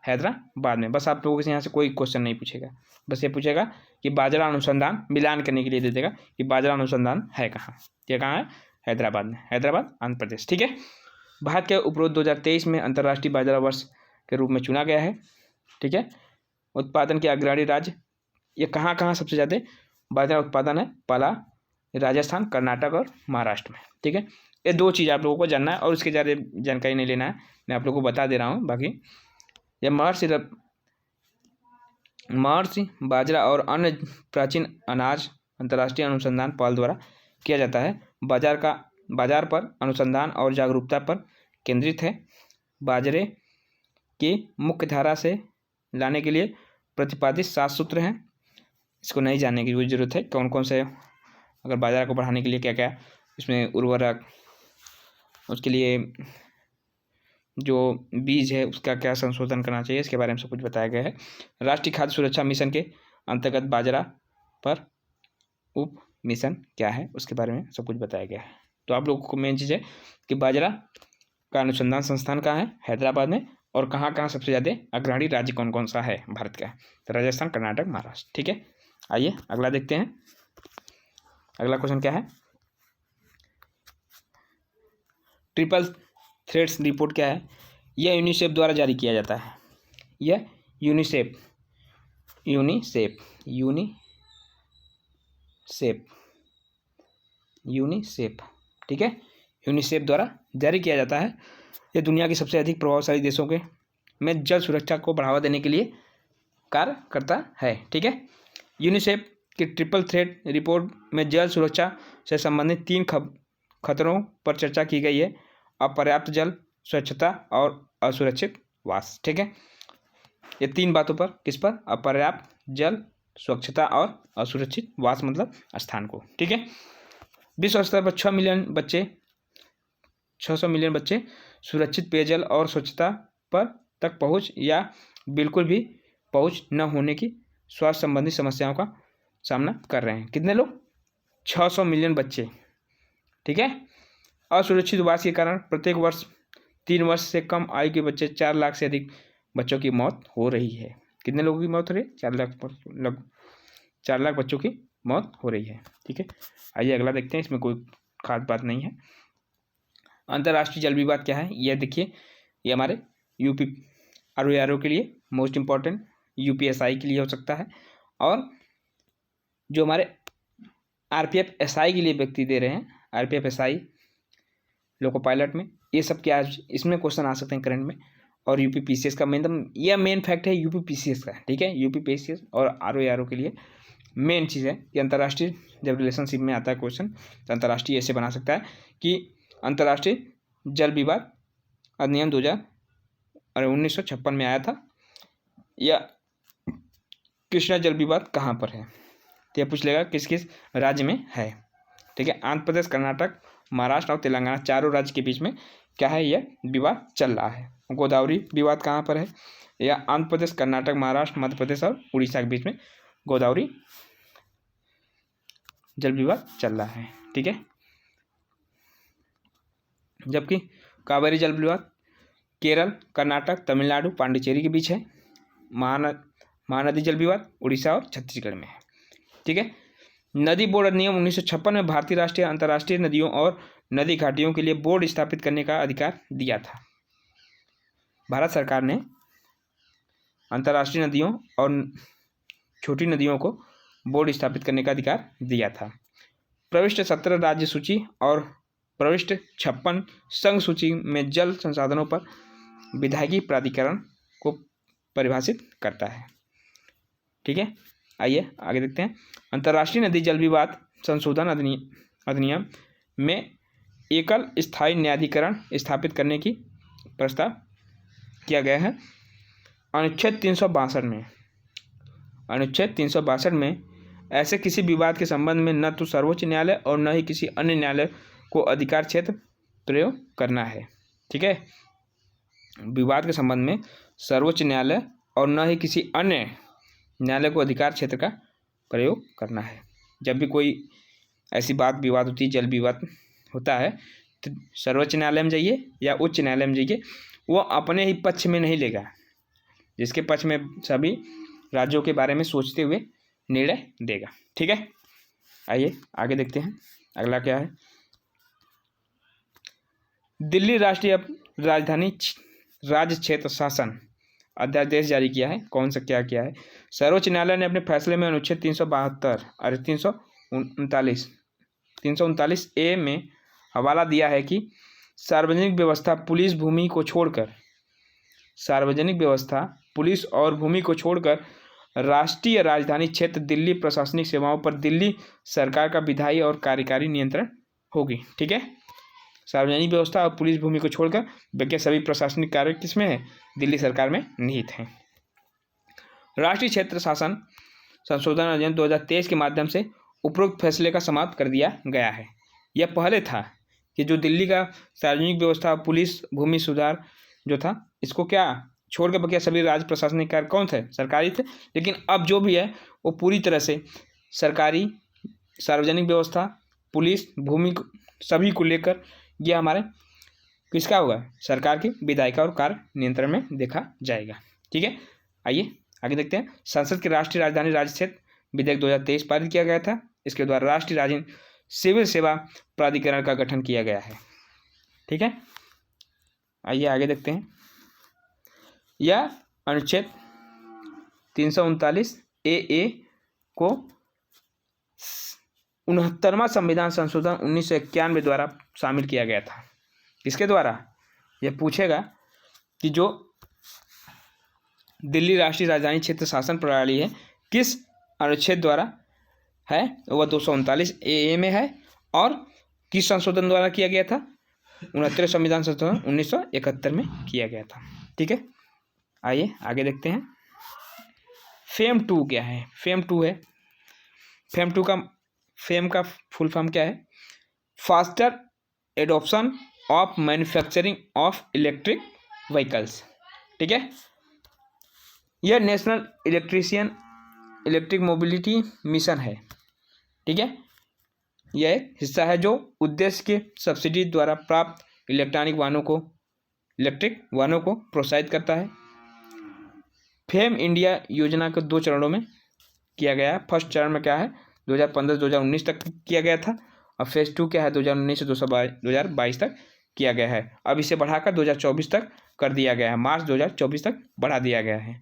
हैदराबाद में। बस आप लोगों से यहाँ से कोई क्वेश्चन नहीं पूछेगा, बस ये पूछेगा कि बाजरा अनुसंधान, मिलान करने के लिए दे देगा कि बाजरा अनुसंधान है कहाँ। ये कहाँ है, हैदराबाद में, हैदराबाद आंध्र प्रदेश। ठीक है, भारत के उपरोक्त 2023 में अंतर्राष्ट्रीय बाजरा वर्ष के रूप में चुना गया है। ठीक है, उत्पादन के अग्रणी राज्य ये कहाँ कहाँ सबसे ज़्यादा बाजरा उत्पादन है, पहला राजस्थान, कर्नाटक और महाराष्ट्र में। ठीक है, ये 2 चीज़ आप लोगों को जानना है और इसके ज़्यादा जानकारी नहीं लेना है, मैं आप लोगों को बता दे रहा हूँ। बाकी यह महर्षि बाजरा और अन्य प्राचीन अनाज अंतर्राष्ट्रीय अनुसंधान पहल द्वारा किया जाता है। बाजार पर अनुसंधान और जागरूकता पर केंद्रित है। बाजरे की मुख्य धारा से लाने के लिए प्रतिपादित 7 सूत्र हैं। इसको नहीं जानने की कोई ज़रूरत है, कौन कौन से, अगर बाजरा को बढ़ाने के लिए क्या क्या इसमें उर्वरक, उसके लिए जो बीज है उसका क्या संशोधन करना चाहिए, इसके बारे में सब कुछ बताया गया है। राष्ट्रीय खाद्य सुरक्षा मिशन के अंतर्गत बाजरा पर उप मिशन क्या है उसके बारे में सब कुछ बताया गया है। तो आप लोगों को मेन चीज़ है कि बाजरा का अनुसंधान संस्थान कहाँ है, हैदराबाद में, और कहाँ कहाँ सबसे ज़्यादा अग्रणी राज्य कौन कौन सा है भारत का, तो राजस्थान, कर्नाटक, महाराष्ट्र। ठीक है, आइए अगला देखते हैं। अगला क्वेश्चन क्या है, ट्रिपल थ्रेड्स रिपोर्ट क्या है। यह यूनिसेफ द्वारा जारी किया जाता है। यह यूनिसेफ ठीक है, यूनिसेफ द्वारा जारी किया जाता है। यह दुनिया के सबसे अधिक प्रभावशाली देशों के में जल सुरक्षा को बढ़ावा देने के लिए कार्य करता है। ठीक है, यूनिसेफ की ट्रिपल थ्रेड रिपोर्ट में जल सुरक्षा से संबंधित 3 खतरों पर चर्चा की गई है। अपर्याप्त जल, स्वच्छता और असुरक्षित वास। ठीक है, ये 3 बातों पर, किस पर, अपर्याप्त जल, स्वच्छता और असुरक्षित वास मतलब स्थान को। ठीक है, विश्व स्तर पर 600 मिलियन बच्चे सुरक्षित पेयजल और स्वच्छता पर तक पहुंच या बिल्कुल भी पहुंच न होने की स्वास्थ्य संबंधी समस्याओं का सामना कर रहे हैं। कितने लोग, 600 मिलियन बच्चे। ठीक है, असुरक्षित वास के कारण प्रत्येक वर्ष 3 वर्ष से कम आयु के बच्चे 4 लाख से अधिक बच्चों की मौत हो रही है। कितने लोगों की मौत हो रही है, 4 लाख बच्चों की मौत हो रही है। ठीक है, आइए अगला देखते हैं, इसमें कोई खास बात नहीं है। अंतर्राष्ट्रीय जल विवाद क्या है, यह देखिए, ये हमारे यूपी आरओ के लिए मोस्ट इम्पॉर्टेंट, यूपीएसआई के लिए हो सकता है, और जो हमारे आरपीएफ एसआई के लिए व्यक्ति दे रहे हैं, आरपीएफ एसआई लोको पायलट में, ये सब क्या इसमें क्वेश्चन आ सकते हैं करंट में। और यूपी पीसीएस का मेन फैक्ट है यूपी पीसीएस का। ठीक है, यूपी पीसीएस और आरओ के लिए मेन चीज़ है कि अंतर्राष्ट्रीय जब रिलेशनशिप में आता है क्वेश्चन, तो अंतर्राष्ट्रीय ऐसे बना सकता है कि अंतर्राष्ट्रीय जल विवाद अधिनियम 1956 में आया था, या कृष्णा जल विवाद कहाँ पर है, तो यह पूछ लेगा किस किस राज्य में है। ठीक है, आंध्र प्रदेश, कर्नाटक, महाराष्ट्र और तेलंगाना, चारों राज्य के बीच में क्या है, यह विवाद चल रहा है। गोदावरी विवाद कहाँ पर है, या आंध्र प्रदेश, कर्नाटक, महाराष्ट्र, मध्य प्रदेश और उड़ीसा के बीच में गोदावरी जल विवाद चल रहा है। ठीक है, जबकि कावेरी जल विवाद केरल, कर्नाटक, तमिलनाडु, पांडिचेरी के बीच है। महानदी जल विवाद उड़ीसा और छत्तीसगढ़ में है। ठीक है, नदी बोर्ड अधिनियम 1956 में भारतीय राष्ट्रीय अंतर्राष्ट्रीय नदियों और नदी घाटियों के लिए बोर्ड स्थापित करने का अधिकार दिया था। भारत सरकार ने अंतर्राष्ट्रीय नदियों और छोटी नदियों को बोर्ड स्थापित करने का अधिकार दिया था। प्रविष्ट 17 राज्य सूची और प्रविष्ट 56 संघ सूची में जल संसाधनों पर विधायी प्राधिकरण को परिभाषित करता है। ठीक है, आइए आगे देखते हैं। अंतर्राष्ट्रीय नदी जल विवाद संशोधन अधिनियम में एकल स्थायी न्यायाधिकरण स्थापित करने की प्रस्ताव किया गया है। अनुच्छेद 362 में ऐसे किसी विवाद के संबंध में न तो सर्वोच्च न्यायालय और न ही किसी अन्य न्यायालय को अधिकार क्षेत्र प्रयोग करना है। ठीक है, विवाद के संबंध में सर्वोच्च न्यायालय और न ही किसी अन्य न्यायालय को अधिकार क्षेत्र का प्रयोग करना है। जब भी कोई ऐसी बात विवाद होती है, जल विवाद होता है, तो सर्वोच्च न्यायालय में जाइए या उच्च न्यायालय में जाइए, वो अपने ही पक्ष में नहीं लेगा, जिसके पक्ष में सभी राज्यों के बारे में सोचते हुए निर्णय देगा। ठीक है, आइए आगे देखते हैं, अगला क्या है। दिल्ली राष्ट्रीय राजधानी राज्य क्षेत्र शासन अध्यादेश जारी किया है। कौन सा क्या किया है, सर्वोच्च न्यायालय ने अपने फैसले में अनुच्छेद 339 ए में हवाला दिया है कि सार्वजनिक व्यवस्था, पुलिस और भूमि को छोड़कर राष्ट्रीय राजधानी क्षेत्र दिल्ली प्रशासनिक सेवाओं पर दिल्ली सरकार का विधायी और कार्यकारी नियंत्रण होगी। ठीक है, सार्वजनिक व्यवस्था और पुलिस भूमि को छोड़कर बाकी सभी प्रशासनिक कार्य किसमें है, दिल्ली सरकार में निहित हैं। राष्ट्रीय क्षेत्र शासन संशोधन अधिनियम 2023 के माध्यम से उपरोक्त फैसले का समाप्त कर दिया गया है। यह पहले था कि जो दिल्ली का सार्वजनिक व्यवस्था, पुलिस, भूमि सुधार जो था, इसको क्या छोड़ के बाकी सभी राज्य प्रशासनिक कार्य कौन थे, सरकारी थे। लेकिन अब जो भी है वो पूरी तरह से सरकारी सार्वजनिक व्यवस्था, पुलिस, भूमि सभी को लेकर यह हमारे किसका होगा, सरकार की विधायिका और कार्य नियंत्रण में देखा जाएगा। ठीक है, आइए आगे देखते हैं। संसद के राष्ट्रीय राजधानी राज्य क्षेत्र विधेयक 2023 पारित किया गया था। इसके द्वारा राष्ट्रीय राजधानी सिविल सेवा प्राधिकरण का गठन किया गया है। ठीक है, आइए आगे देखते हैं। यह अनुच्छेद 339 ए को 69वां संविधान संशोधन 1991 द्वारा शामिल किया गया था। किसके द्वारा, यह पूछेगा कि जो दिल्ली राष्ट्रीय राजधानी क्षेत्र शासन प्रणाली है किस अनुच्छेद द्वारा है, वह 239 ए में है और किस संशोधन द्वारा किया गया था, 69वें संविधान संशोधन 1971 में किया गया था। ठीक है, आइए आगे देखते हैं। फेम 2 क्या है, फेम 2 है, फेम का फुल फॉर्म क्या है, faster adoption of manufacturing of electric vehicles. ठीक है, यह नेशनल इलेक्ट्रिक मोबिलिटी मिशन है। ठीक है, यह एक हिस्सा है जो उद्देश्य के सब्सिडी द्वारा प्राप्त इलेक्ट्रिक वाहनों को प्रोत्साहित करता है। फेम इंडिया योजना को 2 चरणों में किया गया है। फर्स्ट चरण में क्या है, 2015 से 2019 तक किया गया था और फेज 2 क्या है, 2019 से 2022 तक किया गया है। अब इसे बढ़ाकर 2024 तक कर दिया गया है, मार्च 2024 तक बढ़ा दिया गया है।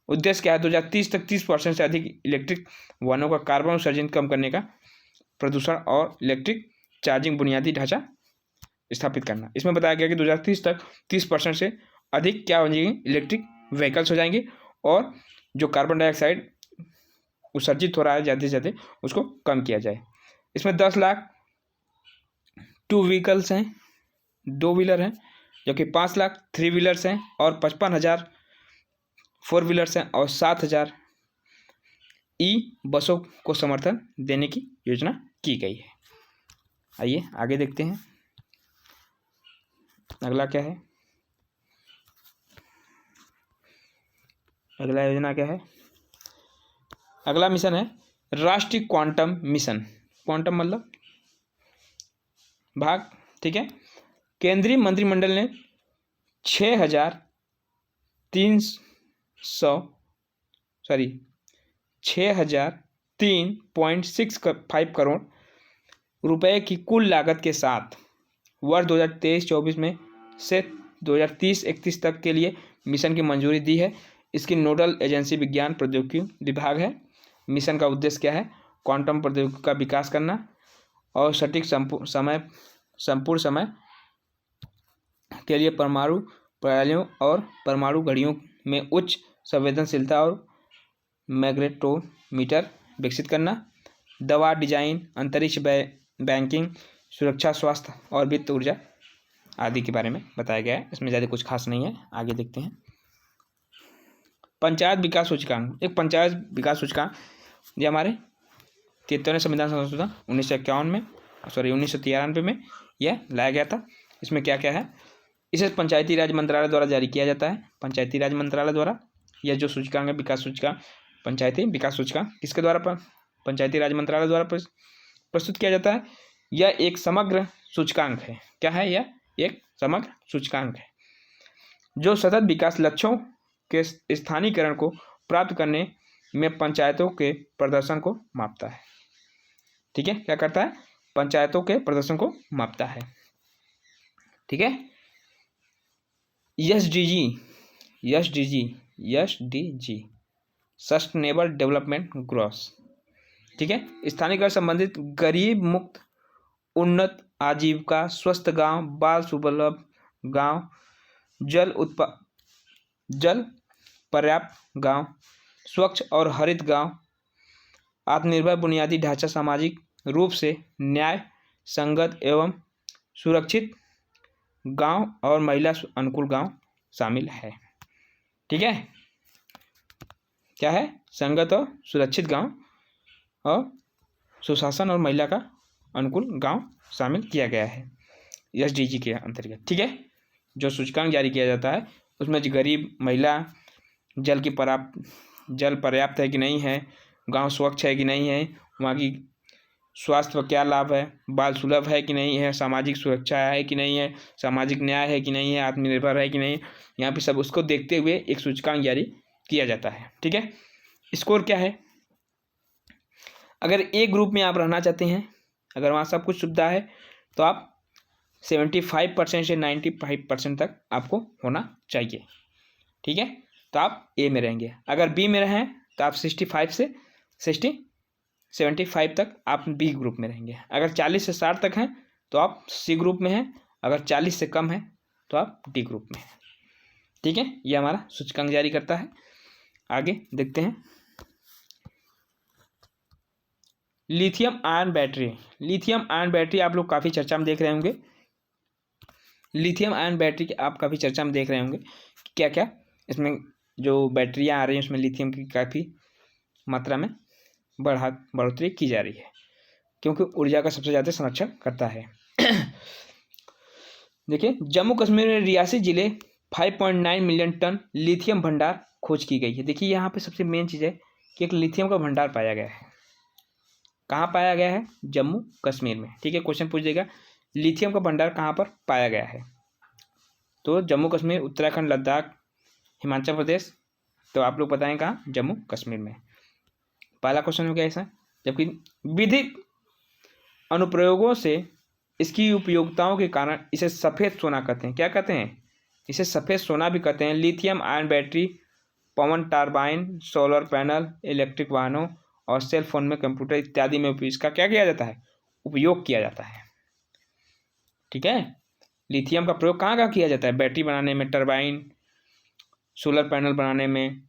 उद्देश्य क्या है, 2030 तक 30% से अधिक इलेक्ट्रिक वाहनों का कार्बन उत्सर्जन कम करने का, प्रदूषण और इलेक्ट्रिक चार्जिंग बुनियादी ढांचा स्थापित करना। इसमें बताया गया कि 2030 तक 30% से अधिक क्या हो जाएंगे, इलेक्ट्रिक व्हीकल्स हो जाएंगे और जो कार्बन डाइऑक्साइड उत्सर्जित हो रहा है ज़्यादा से ज़्यादा उसको कम किया जाए। इसमें 10 लाख 2 व्हीकल्स हैं, 2 व्हीलर हैं, जबकि 5 लाख 3 व्हीलर्स हैं और 55,000 4 व्हीलर्स हैं और 7,000 बसों को समर्थन देने की योजना की गई है। आइए आगे देखते हैं, अगला क्या है, अगला योजना क्या है, अगला मिशन है राष्ट्रीय क्वांटम मिशन। क्वांटम मतलब भाग। ठीक है, केंद्रीय मंत्रिमंडल ने 6,003.65 करोड़ रुपए की कुल लागत के साथ वर्ष 2023-24 में से 2030-31 तक के लिए मिशन की मंजूरी दी है। इसकी नोडल एजेंसी विज्ञान प्रौद्योगिकी विभाग है। मिशन का उद्देश्य क्या है, क्वांटम प्रौद्योगिकी का विकास करना और सटीक संपूर्ण समय के लिए परमाणु प्रणालियों और परमाणु घड़ियों में उच्च संवेदनशीलता और मैग्नेटोमीटर विकसित करना। दवा डिजाइन, अंतरिक्ष बैंकिंग, सुरक्षा, स्वास्थ्य और वित्त, ऊर्जा आदि के बारे में बताया गया है। इसमें ज़्यादा कुछ खास नहीं है। आगे देखते हैं, पंचायत विकास सूचकांक। एक पंचायत विकास सूचकांक ये हमारे 73वें संविधान संशोधन 1993 में यह लाया गया था। इसमें क्या क्या है, इसे पंचायती राज मंत्रालय द्वारा जारी किया जाता है। पंचायती राज मंत्रालय द्वारा यह जो सूचकांक है, विकास सूचकांक, पंचायती विकास सूचकांक किसके द्वारा, पंचायती राज मंत्रालय द्वारा प्रस्तुत किया जाता है। यह एक समग्र सूचकांक है। क्या है, यह एक समग्र सूचकांक है जो सतत विकास लक्ष्यों के स्थानीयकरण को प्राप्त करने में पंचायतों के प्रदर्शन को मापता है। ठीक है, क्या करता है, पंचायतों के प्रदर्शन को मापता है। ठीक है, एसडीजी सस्टेनेबल डेवलपमेंट गोल्स। ठीक है, स्थानीयकरण संबंधित गरीब मुक्त उन्नत आजीविका, स्वस्थ गांव, बाल सुलभ गांव, जल पर्याप्त गांव, स्वच्छ और हरित गांव, आत्मनिर्भर बुनियादी ढांचा, सामाजिक रूप से न्याय संगत एवं सुरक्षित गांव और महिला अनुकूल गांव शामिल है। ठीक है, क्या है, संगत और सुरक्षित गांव और सुशासन और महिला का अनुकूल गांव शामिल किया गया है एसडीजी के अंतर्गत। ठीक है, जो सूचकांक जारी किया जाता है उसमें गरीब, महिला, जल पर्याप्त है कि नहीं है, गांव स्वच्छ है कि नहीं है, वहाँ की स्वास्थ्य पर क्या लाभ है, बाल सुलभ है कि नहीं है, सामाजिक सुरक्षा है कि नहीं है, सामाजिक न्याय है कि नहीं है, आत्मनिर्भर है कि नहीं, यहाँ पे सब उसको देखते हुए एक सूचकांक जारी किया जाता है। ठीक है, स्कोर क्या है, अगर ए ग्रुप में आप रहना चाहते हैं, अगर वहाँ सब कुछ सुविधा है, तो आप 75% से 95% तक आपको होना चाहिए। ठीक है, तो आप ए में रहेंगे। अगर बी में रहें तो आप 65 से 75 तक आप बी ग्रुप में रहेंगे। अगर 40 से 60 तक हैं तो आप सी ग्रुप में हैं। अगर 40 से कम है तो आप डी ग्रुप में हैं। ठीक है, ये हमारा सूचकांक जारी करता है। आगे देखते हैं, lithium ion battery. Lithium ion battery आप लोग काफ़ी चर्चा में देख रहे होंगे। लिथियम आयन बैटरी की आप काफ़ी चर्चा में देख रहे होंगे कि क्या क्या इसमें जो बैटरियाँ आ रही हैं उसमें लिथियम की काफ़ी मात्रा में बढ़ोतरी की जा रही है, क्योंकि ऊर्जा का सबसे ज़्यादा संरक्षण करता है। देखिए, जम्मू कश्मीर में रियासी जिले 5.9 मिलियन टन लिथियम भंडार खोज की गई है। देखिए, यहाँ पे सबसे मेन चीज़ है कि एक लिथियम का भंडार पाया गया है। कहाँ पाया गया है? जम्मू कश्मीर में। ठीक है, क्वेश्चन पूछ देगा लिथियम का भंडार कहाँ पर पाया गया है, तो जम्मू कश्मीर, उत्तराखंड, लद्दाख, हिमाचल प्रदेश, तो आप लोग बताएं कहाँ? जम्मू कश्मीर में। पहला क्वेश्चन हो गया ऐसा। जबकि विधिक अनुप्रयोगों से इसकी उपयोगिताओं के कारण इसे सफ़ेद सोना कहते हैं। क्या कहते हैं? इसे सफ़ेद सोना भी कहते हैं। लिथियम आयन बैटरी पवन टरबाइन, सोलर पैनल, इलेक्ट्रिक वाहनों और सेल फोन में, कंप्यूटर इत्यादि में इसका क्या किया जाता है? उपयोग किया जाता है। ठीक है, लिथियम का प्रयोग कहाँ कहाँ किया जाता है? बैटरी बनाने में, टरबाइन, सोलर पैनल बनाने में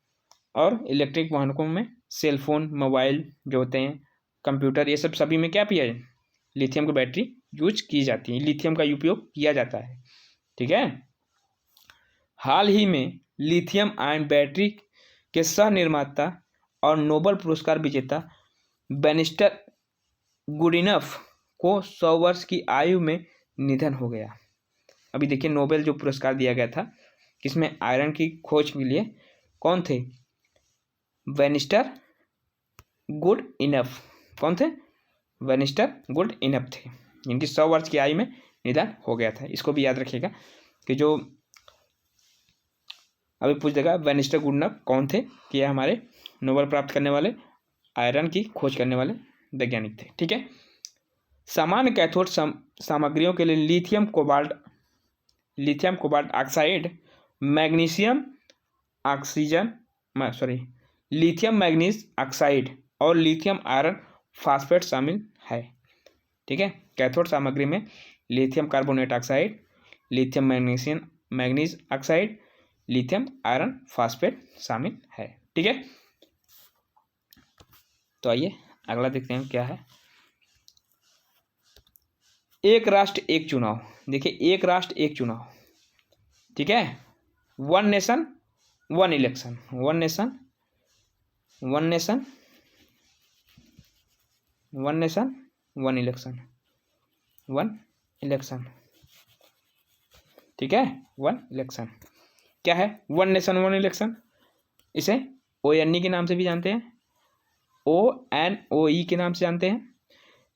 और इलेक्ट्रिक वाहनों में, सेल फोन, मोबाइल जो होते हैं, कंप्यूटर, ये सब सभी में क्या पिया है? लिथियम की बैटरी यूज की जाती है, लिथियम का उपयोग किया जाता है। ठीक है, हाल ही में लिथियम आयन बैटरी के सह निर्माता और नोबेल पुरस्कार विजेता बैनिस्टर गुडिनफ को 100 वर्ष की आयु में निधन हो गया। अभी देखिए, नोबेल जो पुरस्कार दिया गया था किसमें? आयरन की खोज के लिए। कौन थे? बैनिस्टर गुडिनफ। कौन थे? बैनिस्टर गुडिनफ थे, जिनकी 100 वर्ष की आयु में निधन हो गया था। इसको भी याद रखिएगा कि जो अभी पूछ देगा बैनिस्टर गुडिनफ कौन थे, कि यह हमारे नोबेल प्राप्त करने वाले, आयरन की खोज करने वाले वैज्ञानिक थे। ठीक है, सामान्य कैथोड सामग्रियों के लिए lithium cobalt oxide, lithium manganese oxide और लिथियम आयरन फास्फेट शामिल है। ठीक है, कैथोड सामग्री में lithium carbonate oxide, lithium manganese oxide, lithium iron phosphate शामिल है। ठीक है, तो आइए अगला देखते हैं क्या है। एक राष्ट्र एक चुनाव। देखिए, एक राष्ट्र एक चुनाव। ठीक है, one nation one election, one nation one election. ठीक है, वन इलेक्शन क्या है? One nation one election. इसे ONE के नाम से भी जानते हैं, ONOE के नाम से जानते हैं।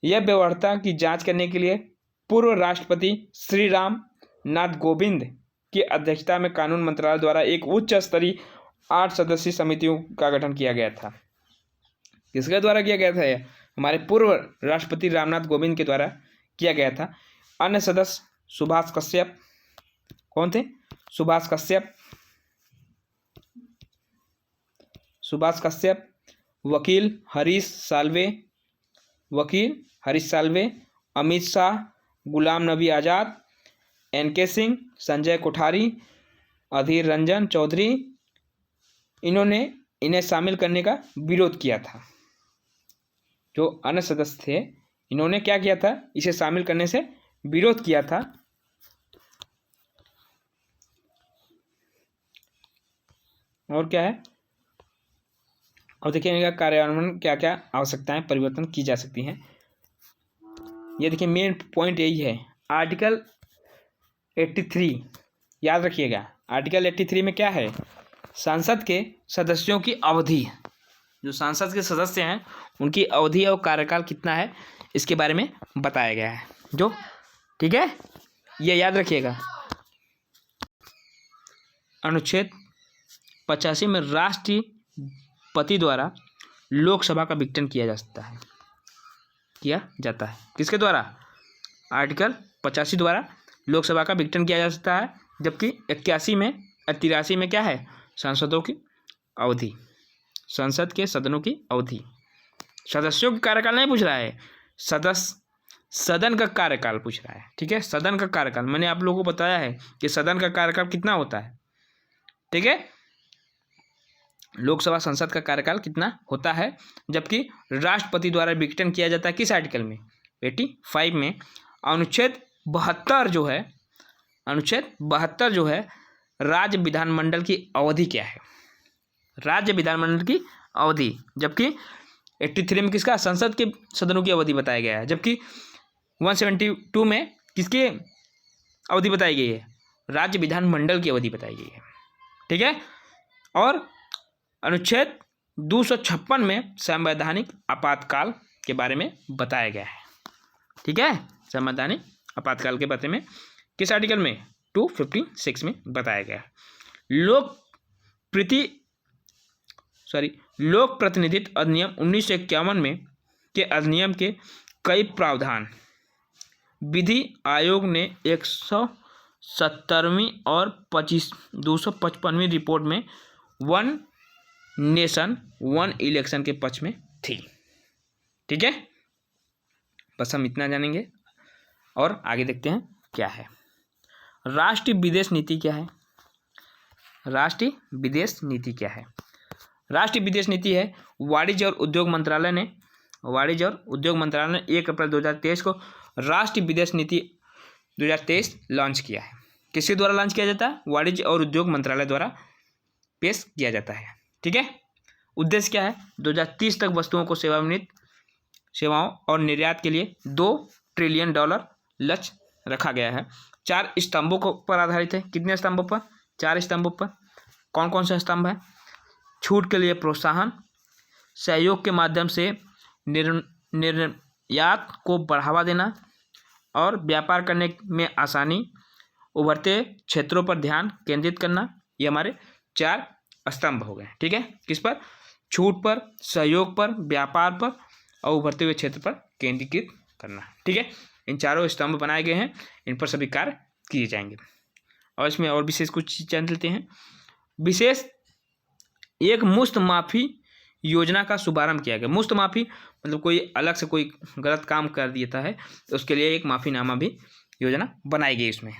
यह व्यवस्था की जांच करने के लिए पूर्व राष्ट्रपति श्री राम नाथ कोविंद की अध्यक्षता में कानून मंत्रालय द्वारा एक उच्च स्तरीय 8 सदस्यीय समितियों का गठन किया गया था। किसके द्वारा किया गया था? यह हमारे पूर्व राष्ट्रपति रामनाथ कोविंद के द्वारा किया गया था। अन्य सदस्य सुभाष कश्यप। कौन थे? सुभाष कश्यप, वकील हरीश साल्वे, अमित शाह, गुलाम नबी आज़ाद, NK सिंह, संजय कोठारी, अधीर रंजन चौधरी। इन्हें शामिल करने का विरोध किया था। जो अन्य सदस्य थे, इन्होंने क्या किया था? इसे शामिल करने से विरोध किया था। और क्या है? और देखिए, इनका कार्यान्वयन क्या क्या आवश्यकताएं परिवर्तन की जा सकती हैं। ये देखिए, मेन पॉइंट यही है। आर्टिकल 83 याद रखिएगा। आर्टिकल 83 में क्या है? संसद के सदस्यों की अवधि, जो संसद के सदस्य हैं उनकी अवधि और कार्यकाल कितना है, इसके बारे में बताया गया है जो, ठीक है, ये याद रखिएगा। अनुच्छेद 85 में राष्ट्रपति द्वारा लोकसभा का विघटन किया जाता है। किसके द्वारा? आर्टिकल 85 द्वारा लोकसभा का विघटन किया जा सकता है, जबकि 83 में 83 में क्या है? सांसदों की अवधि, संसद के सदनों की अवधि। सदस्यों का कार्यकाल नहीं पूछ रहा है, सदन का कार्यकाल पूछ रहा है, ठीक है, सदन का कार्यकाल। मैंने आप लोगों को बताया है कि सदन का कार्यकाल कितना होता है, ठीक है, लोकसभा संसद का कार्यकाल कितना होता है, जबकि राष्ट्रपति द्वारा विघटन किया जाता है किस आर्टिकल में? 85 में। अनुच्छेद 72 जो है राज्य विधानमंडल की अवधि क्या है? राज्य विधानमंडल की अवधि, जबकि 83 में किसका? संसद के सदनों की अवधि बताया गया है, जबकि 172 में किसकी अवधि बताई गई है? राज्य विधानमंडल की अवधि बताई गई है, ठीक है। और अनुच्छेद 256 में संवैधानिक आपातकाल के बारे में बताया गया है, ठीक है, संवैधानिक आपातकाल के बारे में किस आर्टिकल में? 256 में बताया गया है। लोक प्रतिनिधित्व अधिनियम 1951 में के अधिनियम के कई प्रावधान विधि आयोग ने 170वीं और 255वीं रिपोर्ट में वन नेशन वन इलेक्शन के पक्ष में थी, ठीक है। बस हम इतना जानेंगे और आगे देखते हैं क्या है। राष्ट्रीय विदेश नीति क्या है? राष्ट्रीय विदेश नीति क्या है? राष्ट्रीय विदेश नीति है वाणिज्य और उद्योग मंत्रालय ने 1 अप्रैल 2023 को राष्ट्रीय विदेश नीति 2023 लॉन्च किया है। किसके द्वारा लॉन्च किया जाता है? वाणिज्य और उद्योग मंत्रालय द्वारा पेश किया जाता है, ठीक है। उद्देश्य क्या है? 2030 तक वस्तुओं को सेवाओं और निर्यात के लिए $2 ट्रिलियन लक्ष्य रखा गया है। 4 स्तंभों पर आधारित है। कितने स्तंभों पर? 4 स्तंभों पर। कौन कौन से स्तंभ है? छूट के लिए प्रोत्साहन, सहयोग के माध्यम से निर्यात को बढ़ावा देना और व्यापार करने में आसानी, उभरते क्षेत्रों पर ध्यान केंद्रित करना। ये हमारे 4 स्तंभ हो गए, ठीक है। किस पर? छूट पर, सहयोग पर, व्यापार पर और उभरते हुए क्षेत्र पर केंद्रीकृत करना, ठीक है। इन 4 स्तंभ बनाए गए हैं, इन पर सभी कार्य किए जाएंगे। और इसमें और विशेष कुछ चीज़ जान लेते हैं। विशेष एक मुफ्त माफ़ी योजना का शुभारंभ किया गया। मुफ्त माफ़ी मतलब कोई अलग से कोई गलत काम कर देता है तो उसके लिए एक माफ़ीनामा भी योजना बनाई गई। इसमें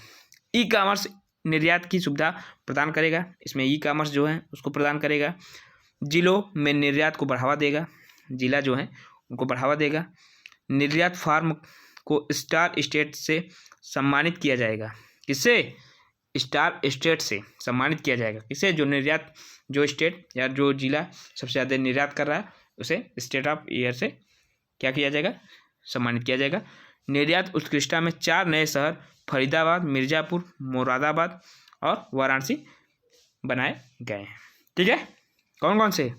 ई कॉमर्स निर्यात की सुविधा प्रदान करेगा। इसमें ई कॉमर्स जो है उसको प्रदान करेगा। जिलों में निर्यात को बढ़ावा देगा, जिला जो है उनको बढ़ावा देगा। निर्यात फार्म को स्टार स्टेट से सम्मानित किया जाएगा। किससे? स्टार स्टेट से सम्मानित किया जाएगा। किसे? जो स्टेट या जो जिला सबसे ज़्यादा निर्यात कर रहा है उसे स्टेट ऑफ ईयर से क्या किया जाएगा? सम्मानित किया जाएगा। निर्यात उत्कृष्टता में 4 नए शहर फरीदाबाद, मिर्ज़ापुर, मुरादाबाद और वाराणसी बनाए गए हैं, ठीक है। कौन कौन से?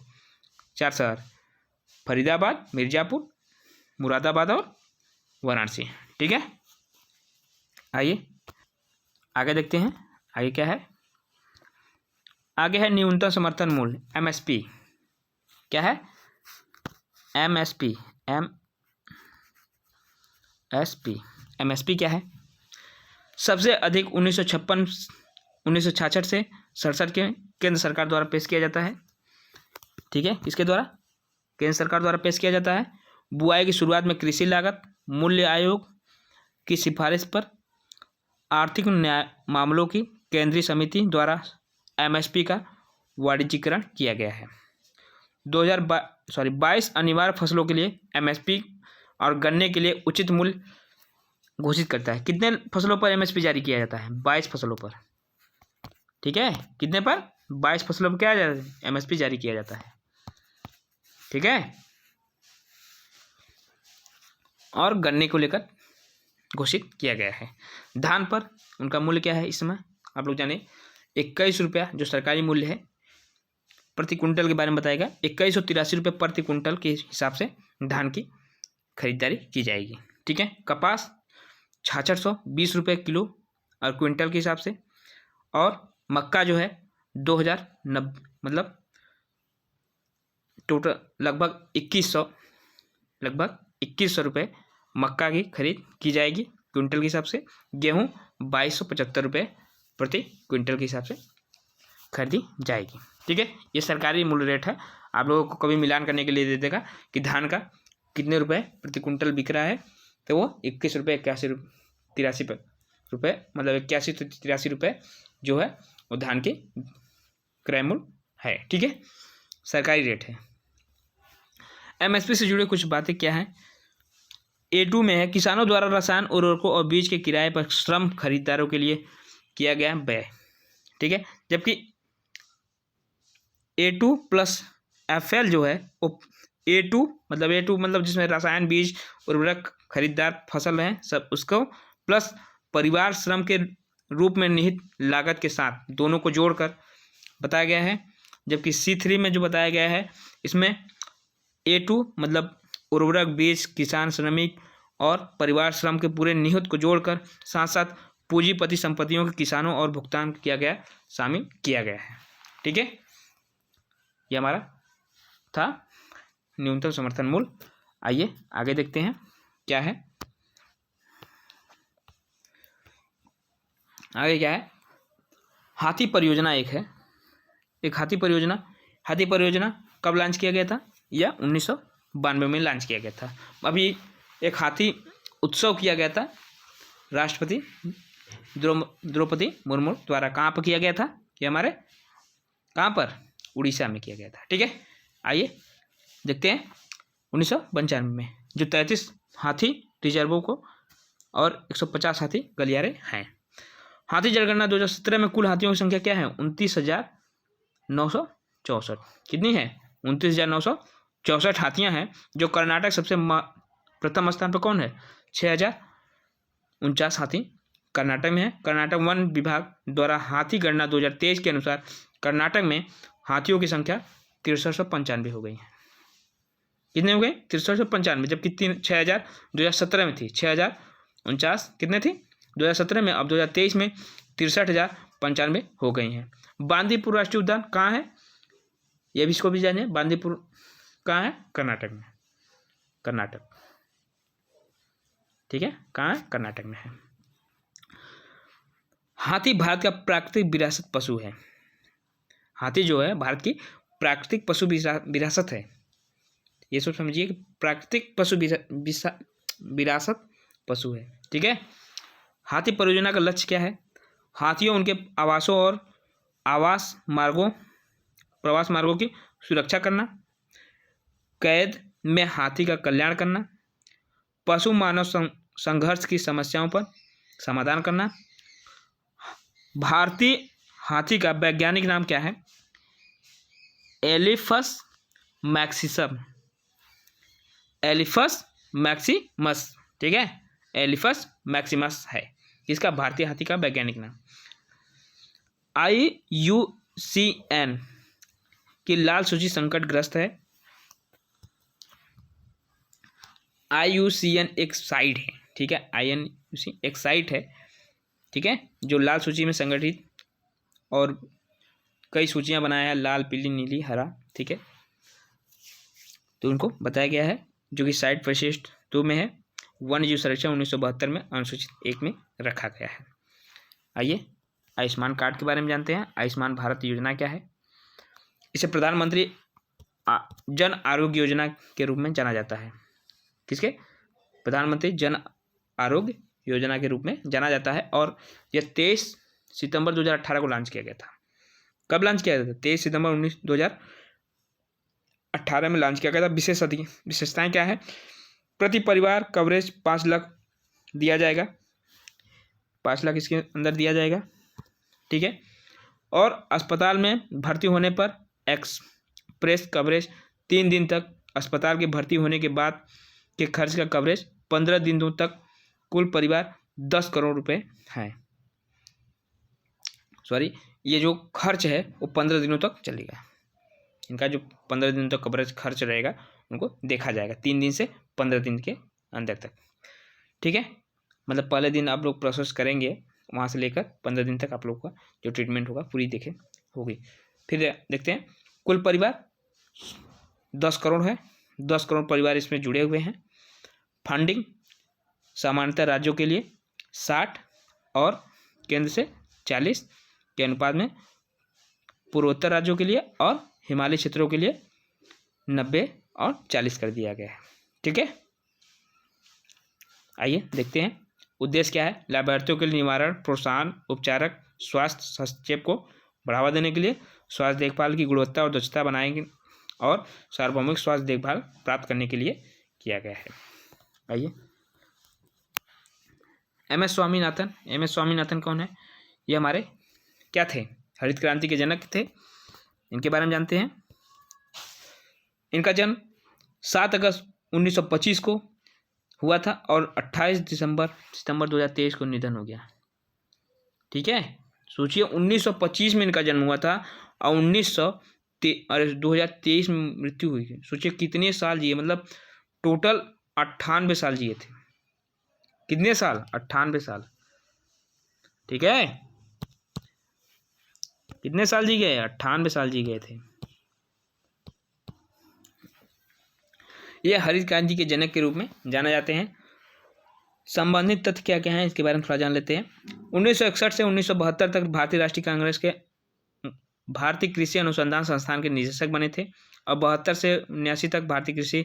4 शहर, फरीदाबाद, मिर्ज़ापुर, मुरादाबाद और वाराणसी, ठीक है। आइए आगे देखते हैं। आगे क्या है? आगे है न्यूनतम समर्थन मूल्य, MSP। क्या है? MSP क्या है? सबसे अधिक 1966 से 67 के केंद्र सरकार द्वारा पेश किया जाता है, ठीक है। किसके द्वारा? केंद्र सरकार द्वारा पेश किया जाता है। बुआई की शुरुआत में कृषि लागत मूल्य आयोग की सिफारिश पर आर्थिक न्याय मामलों की केंद्रीय समिति द्वारा MSP का वाणिज्यीकरण किया गया है। 22 अनिवार्य फसलों के लिए MSP और गन्ने के लिए उचित मूल्य घोषित करता है। कितने फसलों पर MSP जारी किया जाता है? 22 फसलों पर, ठीक है। कितने पर? 22 फसलों पर क्या MSP जारी किया जाता है, ठीक है। और गन्ने को लेकर घोषित किया गया है। धान पर उनका मूल्य क्या है? इस समय आप लोग जाने 21 रुपया जो सरकारी मूल्य है प्रति कुंटल के बारे में बताएगा। 2183 रुपये प्रति कुंटल के हिसाब से धान की खरीदारी की जाएगी। ठीक है। कपास 6620 रुपये किलो और क्विंटल के हिसाब से, और मक्का जो है 2090 मतलब टोटल लगभग 2100 रुपये मक्का की खरीद की जाएगी क्विंटल के हिसाब से। गेहूँ 2275 रुपये प्रति क्विंटल के हिसाब से खरीदी जाएगी। ठीक है। ये सरकारी मूल्य रेट है, आप लोगों को कभी मिलान करने के लिए दे देगा कि धान का कितने रुपए प्रति कुंटल बिक रहा है, तो वो 21 रुपये 81 83 रुपये मतलब 81 से 83 रुपये जो है वो धान के क्रय मूल्य है। ठीक है, सरकारी रेट है। एमएसपी से जुड़े कुछ बातें क्या हैं। A2 में है किसानों द्वारा रसायन उर्वरकों और बीज के किराए पर श्रम खरीदारों के लिए किया गया व्यय। ठीक है, जबकि A2 प्लस FL जो है वो A2 मतलब जिसमें रसायन बीज उर्वरक खरीदार फसल हैं सब, उसको प्लस परिवार श्रम के रूप में निहित लागत के साथ दोनों को जोड़कर बताया गया है। जबकि C3 में जो बताया गया है इसमें A2 मतलब उर्वरक बीज किसान श्रमिक और परिवार श्रम के पूरे निहित को जोड़कर साथ साथ पूंजीपति संपत्तियों के किसानों और भुगतान किया गया शामिल किया गया है। ठीक है, ये हमारा था न्यूनतम समर्थन मूल्य। आइए आगे देखते हैं क्या है। आगे क्या है, हाथी परियोजना एक है। एक हाथी परियोजना कब लॉन्च किया गया था, यह 1992 में लॉन्च किया गया था। अभी एक हाथी उत्सव किया गया था राष्ट्रपति द्रौपदी मुर्मू द्वारा। कहाँ पर किया गया था, कि हमारे कहाँ पर, उड़ीसा में किया गया था। ठीक है, आइए देखते हैं 1995 में जो 33 हाथी रिजर्वों को और 150 हाथी गलियारे हैं। हाथी जनगणना 2017 में कुल हाथियों की संख्या क्या है, 29,964। कितनी है, 29,964 हाथियां हैं। जो कर्नाटक सबसे प्रथम स्थान पर कौन है, 6,049 हाथी कर्नाटक में है। कर्नाटक वन विभाग द्वारा हाथी गणना 2023 के अनुसार कर्नाटक में हाथियों की संख्या 6395 हो गई है। कितने हो गए, 6395, जबकि 6,000 2017 में थी। 6,049 कितने थी 2017 में, अब 2023 में 63,095 हो गई हैं। बांदीपुर राष्ट्रीय उद्यान कहाँ है, ये भी इसको भी जानिए। बांदीपुर कहाँ है, कर्नाटक में, कर्नाटक। ठीक है, कहाँ है, कर्नाटक में है। हाथी भारत का प्राकृतिक विरासत पशु है। हाथी जो है भारत की प्राकृतिक पशु विरासत है। ये सब समझिए कि प्राकृतिक पशु विरासत पशु है। ठीक है, हाथी परियोजना का लक्ष्य क्या है, हाथियों उनके आवासों और प्रवास मार्गों की सुरक्षा करना, कैद में हाथी का कल्याण करना, पशु मानव संघर्ष की समस्याओं पर समाधान करना। भारतीय हाथी का वैज्ञानिक नाम क्या है, एलिफस मैक्सिमस। ठीक है, एलिफस मैक्सिमस है इसका भारतीय हाथी का वैज्ञानिक नाम। IUCN की लाल सूची संकटग्रस्त है। IUCN एक साइट है। ठीक है, IUCN एक साइट है। ठीक है, जो लाल सूची में संगठित और कई सूचियां बनाया है, लाल पीली नीली हरा। ठीक है, तो उनको बताया गया है जो कि साइट परिशिष्ट 2 में है। वन्य जीव संरक्षण 1972 में अनुसूचित 1 में रखा गया है। आइए आयुष्मान कार्ड के बारे में जानते हैं। आयुष्मान भारत योजना क्या है, इसे प्रधानमंत्री जन आरोग्य योजना के रूप में जाना जाता है। किसके, प्रधानमंत्री जन आरोग्य योजना के रूप में जाना जाता है। और यह 23 सितंबर 2018 को लॉन्च किया गया था। कब लॉन्च किया गया था, 23 सितंबर 2018 में लॉन्च किया गया था। विशेषताएं क्या है, प्रति परिवार कवरेज 5 लाख दिया जाएगा, 5 लाख इसके अंदर दिया जाएगा। ठीक है, और अस्पताल में भर्ती होने पर एक्सप्रेस कवरेज 3 दिन तक, अस्पताल के भर्ती होने के बाद के खर्च का कवरेज 15 दिनों तक, कुल परिवार 10 करोड़ रुपए है। सॉरी, ये जो खर्च है वो 15 दिनों तक चलेगा। इनका जो 15 दिनों तक कवरेज खर्च रहेगा उनको देखा जाएगा 3 दिन से 15 दिन के अंदर तक, ठीक है। मतलब पहले दिन आप लोग प्रोसेस करेंगे, वहाँ से लेकर 15 दिन तक आप लोग का जो ट्रीटमेंट होगा पूरी देखे होगी। फिर देखते हैं कुल परिवार 10 करोड़ है, 10 करोड़ परिवार इसमें जुड़े हुए हैं। फंडिंग सामान्यतः राज्यों के लिए 60 और केंद्र से 40 के अनुपात में, पूर्वोत्तर राज्यों के लिए और हिमालय क्षेत्रों के लिए 90 और 40 कर दिया गया है, ठीक है। आइए देखते हैं उद्देश्य क्या है। लाभार्थियों के लिए निवारण, प्रोत्साहन, उपचारक स्वास्थ्य हस्तक्षेप को बढ़ावा देने के लिए स्वास्थ्य देखभाल की गुणवत्ता और दक्षता बनाएंगे और सार्वभौमिक स्वास्थ्य देखभाल प्राप्त करने के लिए किया गया है। आइए एम एस स्वामीनाथन कौन है? ये हमारे क्या थे? हरित क्रांति के जनक थे। इनके बारे में जानते हैं। इनका जन्म 7 अगस्त 1925 को हुआ था और 28 सितंबर 2023 को निधन हो गया, ठीक है। सोचिए 1925 में इनका जन्म हुआ था और 2023 में मृत्यु हुई है। सोचिए कितने साल जिए, मतलब टोटल 98 साल जिए थे। कितने साल? 98 साल, ठीक है। कितने साल जी गए? 98 साल जी गए थे। ये हरित क्रांति के जनक के रूप में जाना जाते हैं। संबंधित तथ्य क्या क्या हैं इसके बारे में थोड़ा जान लेते हैं। 1961 से 1972 तक भारतीय राष्ट्रीय कांग्रेस के भारतीय कृषि अनुसंधान संस्थान के निदेशक बने थे और 72 से 79 तक भारतीय कृषि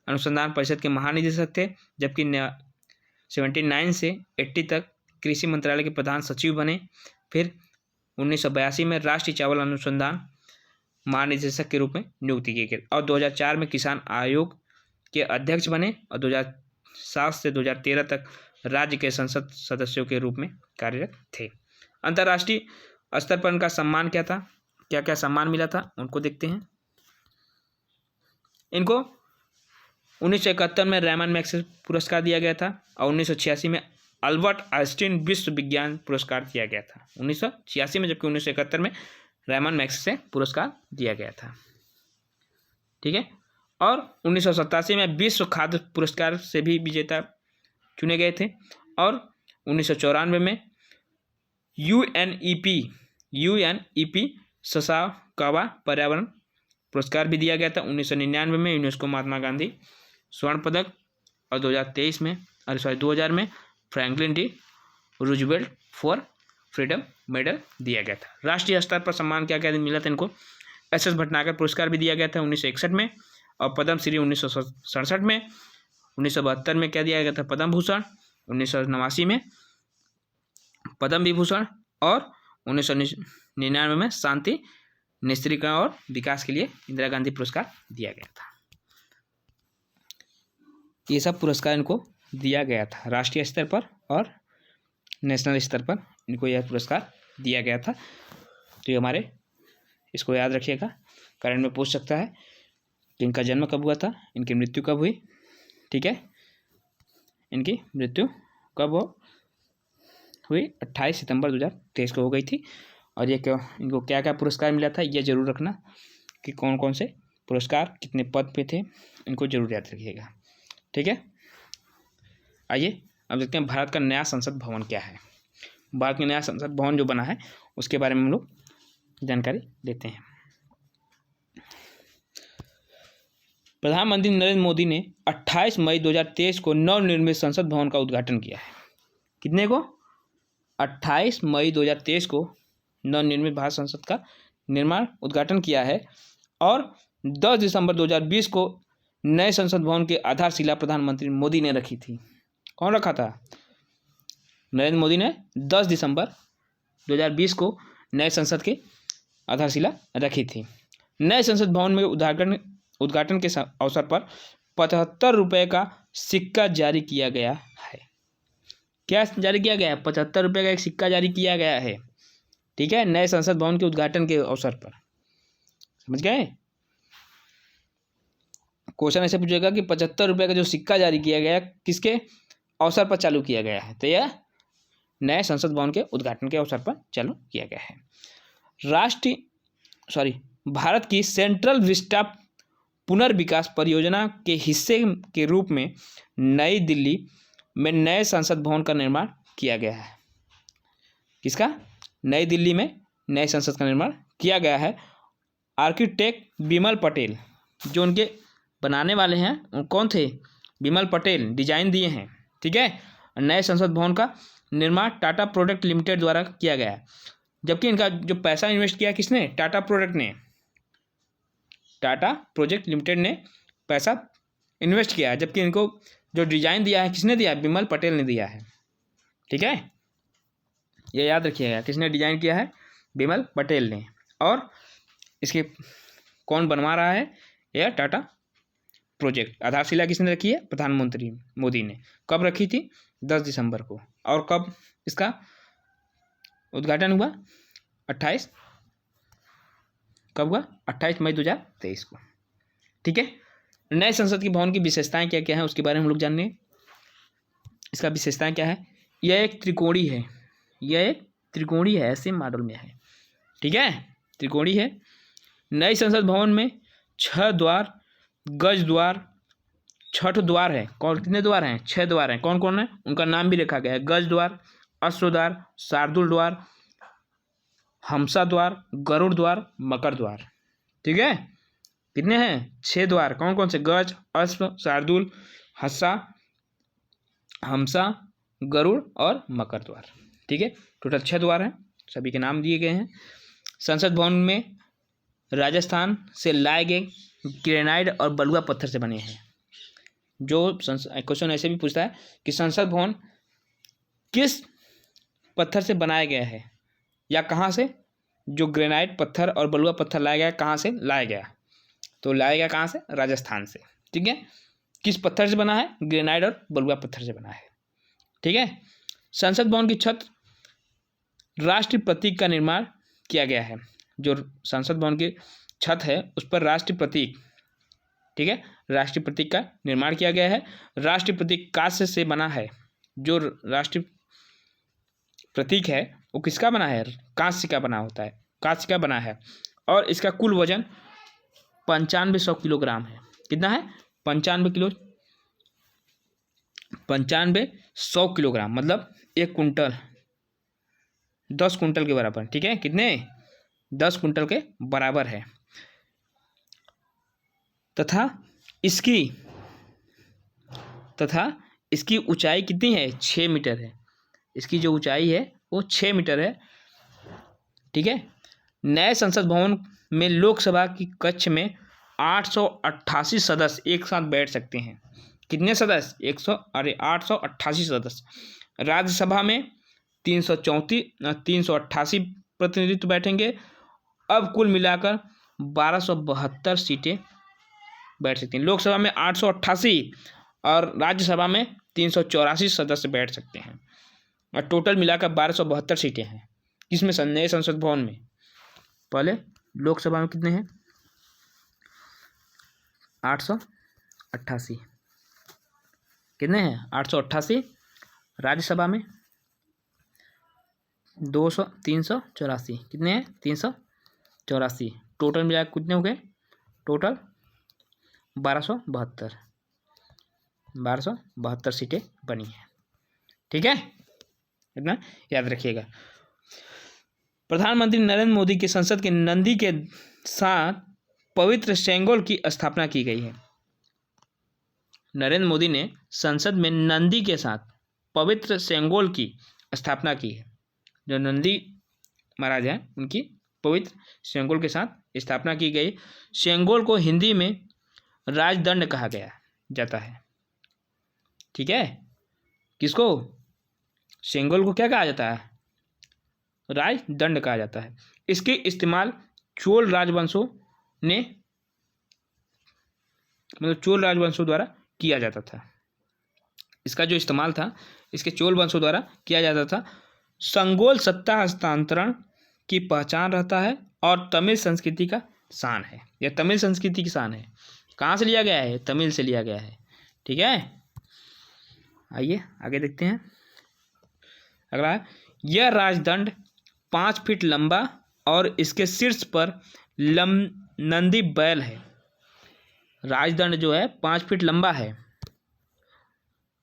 अनुसंधान परिषद के महानिदेशक थे, जबकि 79 से 80 तक कृषि मंत्रालय के प्रधान सचिव बने। फिर 1982 में राष्ट्रीय चावल अनुसंधान महानिदेशक के रूप में नियुक्ति की गई और 2004 में किसान आयोग के अध्यक्ष बने और 2007 से 2013 तक राज्य के संसद सदस्यों के रूप में कार्यरत थे। अंतर्राष्ट्रीय स्तर पर उनका सम्मान क्या था, क्या क्या सम्मान मिला था, उनको देखते हैं। इनको 1971 में रैमन मैग्सेसे पुरस्कार दिया गया था और 1986 में अल्बर्ट आइंस्टीन विश्व विज्ञान पुरस्कार दिया गया था। 1986 में, जबकि 1971 में रैमन मैग्सेसे पुरस्कार दिया गया था, ठीक है। और 1987 में विश्व खाद्य पुरस्कार से भी विजेता चुने गए थे और 1994 में यूएनईपी ससाकावा पर्यावरण पुरस्कार भी दिया गया था। 1999 में यूनेस्को महात्मा गांधी स्वर्ण पदक और 2000 में Franklin D Roosevelt for freedom medal दिया गया था। राष्ट्रीय स्तर पर सम्मान क्या क्या मिला था इनको? एस भटनागर पुरस्कार भी दिया गया था 1961 में और पद्म श्री 1967 में। 1972 में क्या दिया गया था? पद्म भूषण। 1989 में पद्म विभूषण और 1999 में शांति निस्त्रीकरण और विकास के लिए इंदिरा गांधी पुरस्कार दिया गया था। ये सब पुरस्कार इनको दिया गया था राष्ट्रीय स्तर पर और नेशनल स्तर पर इनको यह पुरस्कार दिया गया था। तो ये हमारे इसको याद रखिएगा, करंट में पूछ सकता है कि इनका जन्म कब हुआ था, इनकी मृत्यु कब हुई, ठीक है। इनकी मृत्यु कब हुई? 28 सितंबर 2023 को हो गई थी। और ये इनको क्या क्या पुरस्कार मिला था ये जरूर रखना कि कौन कौन से पुरस्कार कितने पद पे थे, इनको जरूर याद रखिएगा, ठीक है। आइए अब देखते हैं भारत का नया संसद भवन क्या है। भारत का नया संसद भवन जो बना है उसके बारे में हम लोग जानकारी देते हैं। प्रधानमंत्री नरेंद्र मोदी ने 28 मई 2023 को नवनिर्मित संसद भवन का उद्घाटन किया है। कितने को? 28 मई 2023 को नवनिर्मित भारत संसद का निर्माण उद्घाटन किया है और 10 दिसंबर 2020 को नए संसद भवन की आधारशिला प्रधानमंत्री मोदी ने रखी थी। कौन रखा था? नरेंद्र मोदी ने 10 दिसंबर 2020 को नए संसद की आधारशिला रखी थी। नए संसद भवन में उद्घाटन के अवसर पर 75 रुपये का सिक्का जारी किया गया है। क्या जारी किया गया है? 75 रुपये का एक सिक्का जारी किया गया है, ठीक है, नए संसद भवन के उद्घाटन के अवसर पर। समझ गए? क्वेश्चन ऐसे पूछेगा कि 75 रुपये का जो सिक्का जारी किया गया किसके अवसर पर चालू किया गया है? तो यह नए संसद भवन के उद्घाटन के अवसर पर चालू किया गया है। भारत की सेंट्रल विस्टा पुनर्विकास परियोजना के हिस्से के रूप में नई दिल्ली में नए संसद भवन का निर्माण किया गया है। किसका? नई दिल्ली में नए संसद का निर्माण किया गया है। आर्किटेक्ट बिमल पटेल, जो उनके बनाने वाले हैं वो कौन थे? बिमल पटेल डिजाइन दिए हैं। ठीक है। नए संसद भवन का निर्माण टाटा प्रोडक्ट लिमिटेड द्वारा किया गया है, जबकि इनका जो पैसा इन्वेस्ट किया किसने? टाटा प्रोडक्ट ने। टाटा प्रोजेक्ट लिमिटेड ने पैसा इन्वेस्ट किया है, जबकि इनको जो डिजाइन दिया है किसने दिया है? बिमल पटेल ने दिया है। ठीक है, ये याद रखिएगा, किसने डिजाइन किया है? बिमल पटेल ने। और इसके कौन बनवा रहा है? यह टाटा प्रोजेक्ट। आधारशिला किसने रखी है? प्रधानमंत्री मोदी ने। कब रखी थी? 10 दिसंबर को। और कब इसका उद्घाटन हुआ? 28 कब हुआ? 28 मई 2023 को। ठीक है। नए संसद के भवन की विशेषताएं क्या क्या है उसके बारे में हम लोग जानने। इसका विशेषताएं क्या है? यह एक त्रिकोणी है। यह एक त्रिकोणी है, ऐसे मॉडल में है। ठीक है, त्रिकोणी है। नए संसद भवन में 6 द्वार, गज द्वार, 6 द्वार है। कौन? कितने द्वार हैं? 6 द्वार हैं। कौन कौन है? उनका नाम भी लिखा गया है। गज द्वार, अश्व द्वार, शार्दुल द्वार, हमसा द्वार, गरुड़ द्वार, मकर द्वार। ठीक है, कितने हैं? 6 द्वार। कौन कौन से? गज, अश्व, शार्दुल, हस्सा, हमसा, गरुड़ और मकर द्वार। ठीक है, टोटल 6 द्वार हैं। सभी के नाम दिए गए हैं। संसद भवन में राजस्थान से लाए गए ग्रेनाइट और बलुआ पत्थर से बने हैं। जो क्वेश्चन ऐसे भी पूछता है कि संसद भवन किस पत्थर से बनाया गया है या कहाँ से? जो ग्रेनाइट पत्थर और बलुआ पत्थर लाया गया, कहाँ से लाया गया? तो लाया गया कहाँ से? राजस्थान से। ठीक है, किस पत्थर से बना है? ग्रेनाइट और बलुआ पत्थर से बना है। ठीक है। संसद भवन की छत राष्ट्रीय प्रतीक का निर्माण किया गया है। जो संसद भवन की छत है उस पर राष्ट्रीय प्रतीक, ठीक है, राष्ट्रीय प्रतीक का निर्माण किया गया है। राष्ट्रीय प्रतीक कांस्य से बना है। जो राष्ट्रीय प्रतीक है वो किसका बना है? कांस्य का बना होता है, कांस्य का बना है। और इसका कुल वजन 9500 किलोग्राम है। कितना है? 9500 किलोग्राम, मतलब 1 कुंटल, 10 कुंटल के बराबर। ठीक है, कितने? 10 कुंटल के बराबर है। तथा इसकी ऊंचाई कितनी है? 6 मीटर है। इसकी जो ऊंचाई है वो 6 मीटर है। ठीक है। नए संसद भवन में लोकसभा की कक्ष में 888 सदस्य एक साथ बैठ सकते हैं। कितने सदस्य? 888 सदस्य। राज्यसभा में 388 प्रतिनिधित्व बैठेंगे। अब कुल मिलाकर 1272 सीटें बैठ सकती हैं। लोकसभा में 888 और राज्यसभा में 384 सदस्य बैठ सकते हैं, और टोटल मिलाकर 1272 सीटें हैं। किसमें? नए संसद भवन में। पहले लोकसभा में कितने हैं? 888। कितने हैं? 888। राज्यसभा में 384। कितने हैं? 384। टोटल मिलाकर कितने हो गए? टोटल 1272 सीटें बनी हैं। ठीक है, इतना याद रखिएगा। प्रधानमंत्री नरेंद्र मोदी के संसद के नंदी के साथ पवित्र सेंगोल की स्थापना की गई है। नरेंद्र मोदी ने संसद में नंदी के साथ पवित्र सेंगोल की स्थापना की है। जो नंदी महाराज हैं उनकी पवित्र सेंगोल के साथ स्थापना की गई। सेंगोल को हिंदी में राजदंड कहा गया जाता है। ठीक है, किसको? सेंगोल को क्या कहा जाता है? राजदंड कहा जाता है। इसके इस्तेमाल चोल राजवंशों द्वारा किया जाता था। इसका जो इस्तेमाल था इसके चोल वंशों द्वारा किया जाता था। संगोल सत्ता हस्तांतरण की पहचान रहता है और तमिल संस्कृति का शान है। यह तमिल संस्कृति की शान है। कहाँ से लिया गया है? तमिल से लिया गया है। ठीक है, आइए आगे देखते हैं। अगला है, यह राजदंड 5 फीट लंबा और इसके शीर्ष पर नंदी बैल है। राजदंड जो है 5 फीट लंबा है,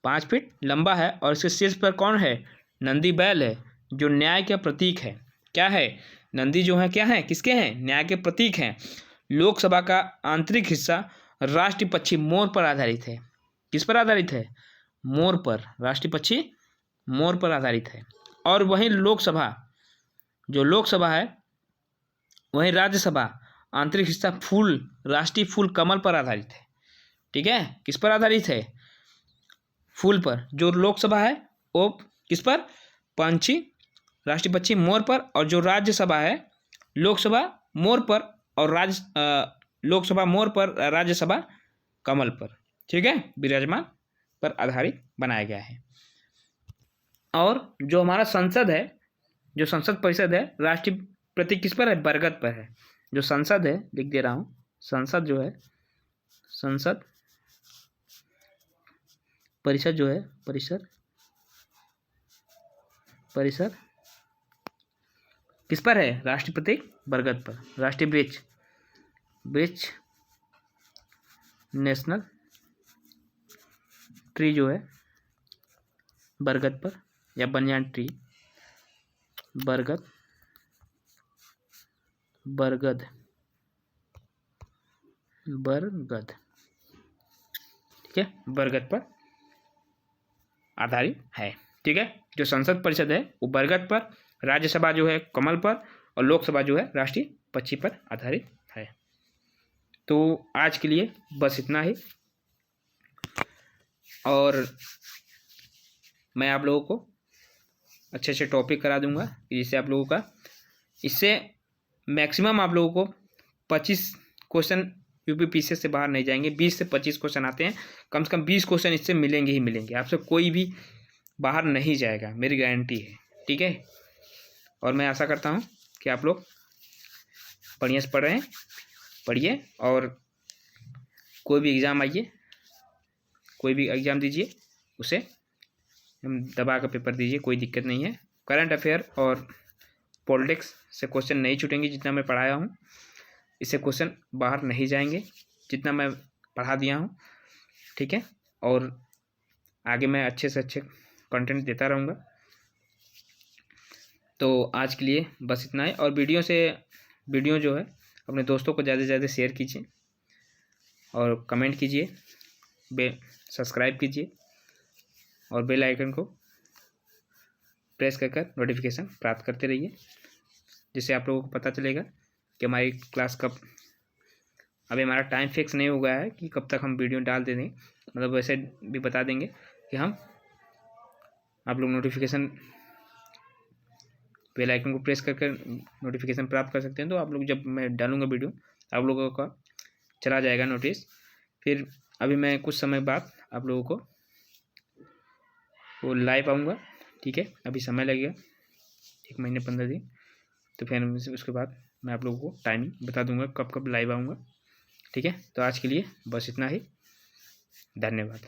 5 फीट लंबा है, और इसके शीर्ष पर कौन है? नंदी बैल है, जो न्याय का प्रतीक है। क्या है? नंदी जो है क्या है? किसके हैं? न्याय के प्रतीक हैं। लोकसभा का आंतरिक हिस्सा राष्ट्रीय पक्षी मोर पर आधारित है। किस पर आधारित है? मोर पर। राष्ट्रीय पक्षी मोर पर आधारित है। और वहीं लोकसभा, जो लोकसभा है, वहीं राज्यसभा आंतरिक हिस्सा फूल, राष्ट्रीय फूल कमल पर आधारित है। ठीक है, किस पर आधारित है? फूल पर। जो लोकसभा है वो किस पर? पंछी, राष्ट्रीय पक्षी मोर पर, और जो राज्यसभा है, लोकसभा मोर पर, और लोकसभा मोर पर, राज्यसभा कमल पर। ठीक है, विराजमान पर आधारित बनाया गया है। और जो हमारा संसद है, जो संसद परिषद है, राष्ट्रीय प्रतीक किस पर है? बरगद पर है। जो संसद है, लिख दे रहा हूँ, संसद जो है, संसद परिषद जो है, परिषद किस पर है? राष्ट्रीय प्रतीक बरगद पर। राष्ट्रीय वृक्ष नेशनल ट्री जो है बरगद पर, या बनियान ट्री, बरगद ठीक है, बरगद पर आधारित है। ठीक है, जो संसद परिषद है वो बरगद पर, राज्यसभा जो है कमल पर, और लोकसभा जो है राष्ट्रीय पक्षी पर आधारित है। तो आज के लिए बस इतना ही, और मैं आप लोगों को अच्छे अच्छे टॉपिक करा दूंगा, जिससे आप लोगों का, इससे मैक्सिमम आप लोगों को 25 क्वेश्चन यूपीपीसीएस से बाहर नहीं जाएंगे। 20 से 25 क्वेश्चन आते हैं, कम से कम 20 क्वेश्चन इससे मिलेंगे ही मिलेंगे। आपसे कोई भी बाहर नहीं जाएगा, मेरी गारंटी है। ठीक है, और मैं आशा करता हूँ कि आप लोग बढ़िया से पढ़ रहे हैं, पढ़िए, और कोई भी एग्ज़ाम आइए, कोई भी एग्ज़ाम दीजिए, उसे हम दबा कर पेपर दीजिए, कोई दिक्कत नहीं है। करंट अफेयर और पॉलिटिक्स से क्वेश्चन नहीं छूटेंगे, जितना मैं पढ़ाया हूँ इससे क्वेश्चन बाहर नहीं जाएंगे, जितना मैं पढ़ा दिया हूँ। ठीक है, और आगे मैं अच्छे से अच्छे कंटेंट देता रहूँगा। तो आज के लिए बस इतना है, और वीडियो जो है अपने दोस्तों को ज़्यादा से ज़्यादा शेयर कीजिए, और कमेंट कीजिए, सब्सक्राइब कीजिए, और बेल आइकन को प्रेस कर नोटिफिकेशन प्राप्त करते रहिए, जिससे आप लोगों को पता चलेगा कि हमारी क्लास कब। अभी हमारा टाइम फिक्स नहीं हो गया है कि कब तक हम वीडियो डाल देंगे, मतलब वैसे भी बता देंगे कि हम, आप लोग नोटिफिकेशन, बेल आइकन को प्रेस कर नोटिफिकेशन प्राप्त कर सकते हैं। तो आप लोग, जब मैं डालूंगा वीडियो, आप लोगों का चला जाएगा नोटिस। फिर अभी मैं कुछ समय बाद आप लोगों को वो लाइव आऊँगा। ठीक है, अभी समय लगेगा 1 महीने 15 दिन, तो फिर उसके बाद मैं आप लोगों को टाइमिंग बता दूंगा कब लाइव आऊँगा। ठीक है, तो आज के लिए बस इतना ही, धन्यवाद।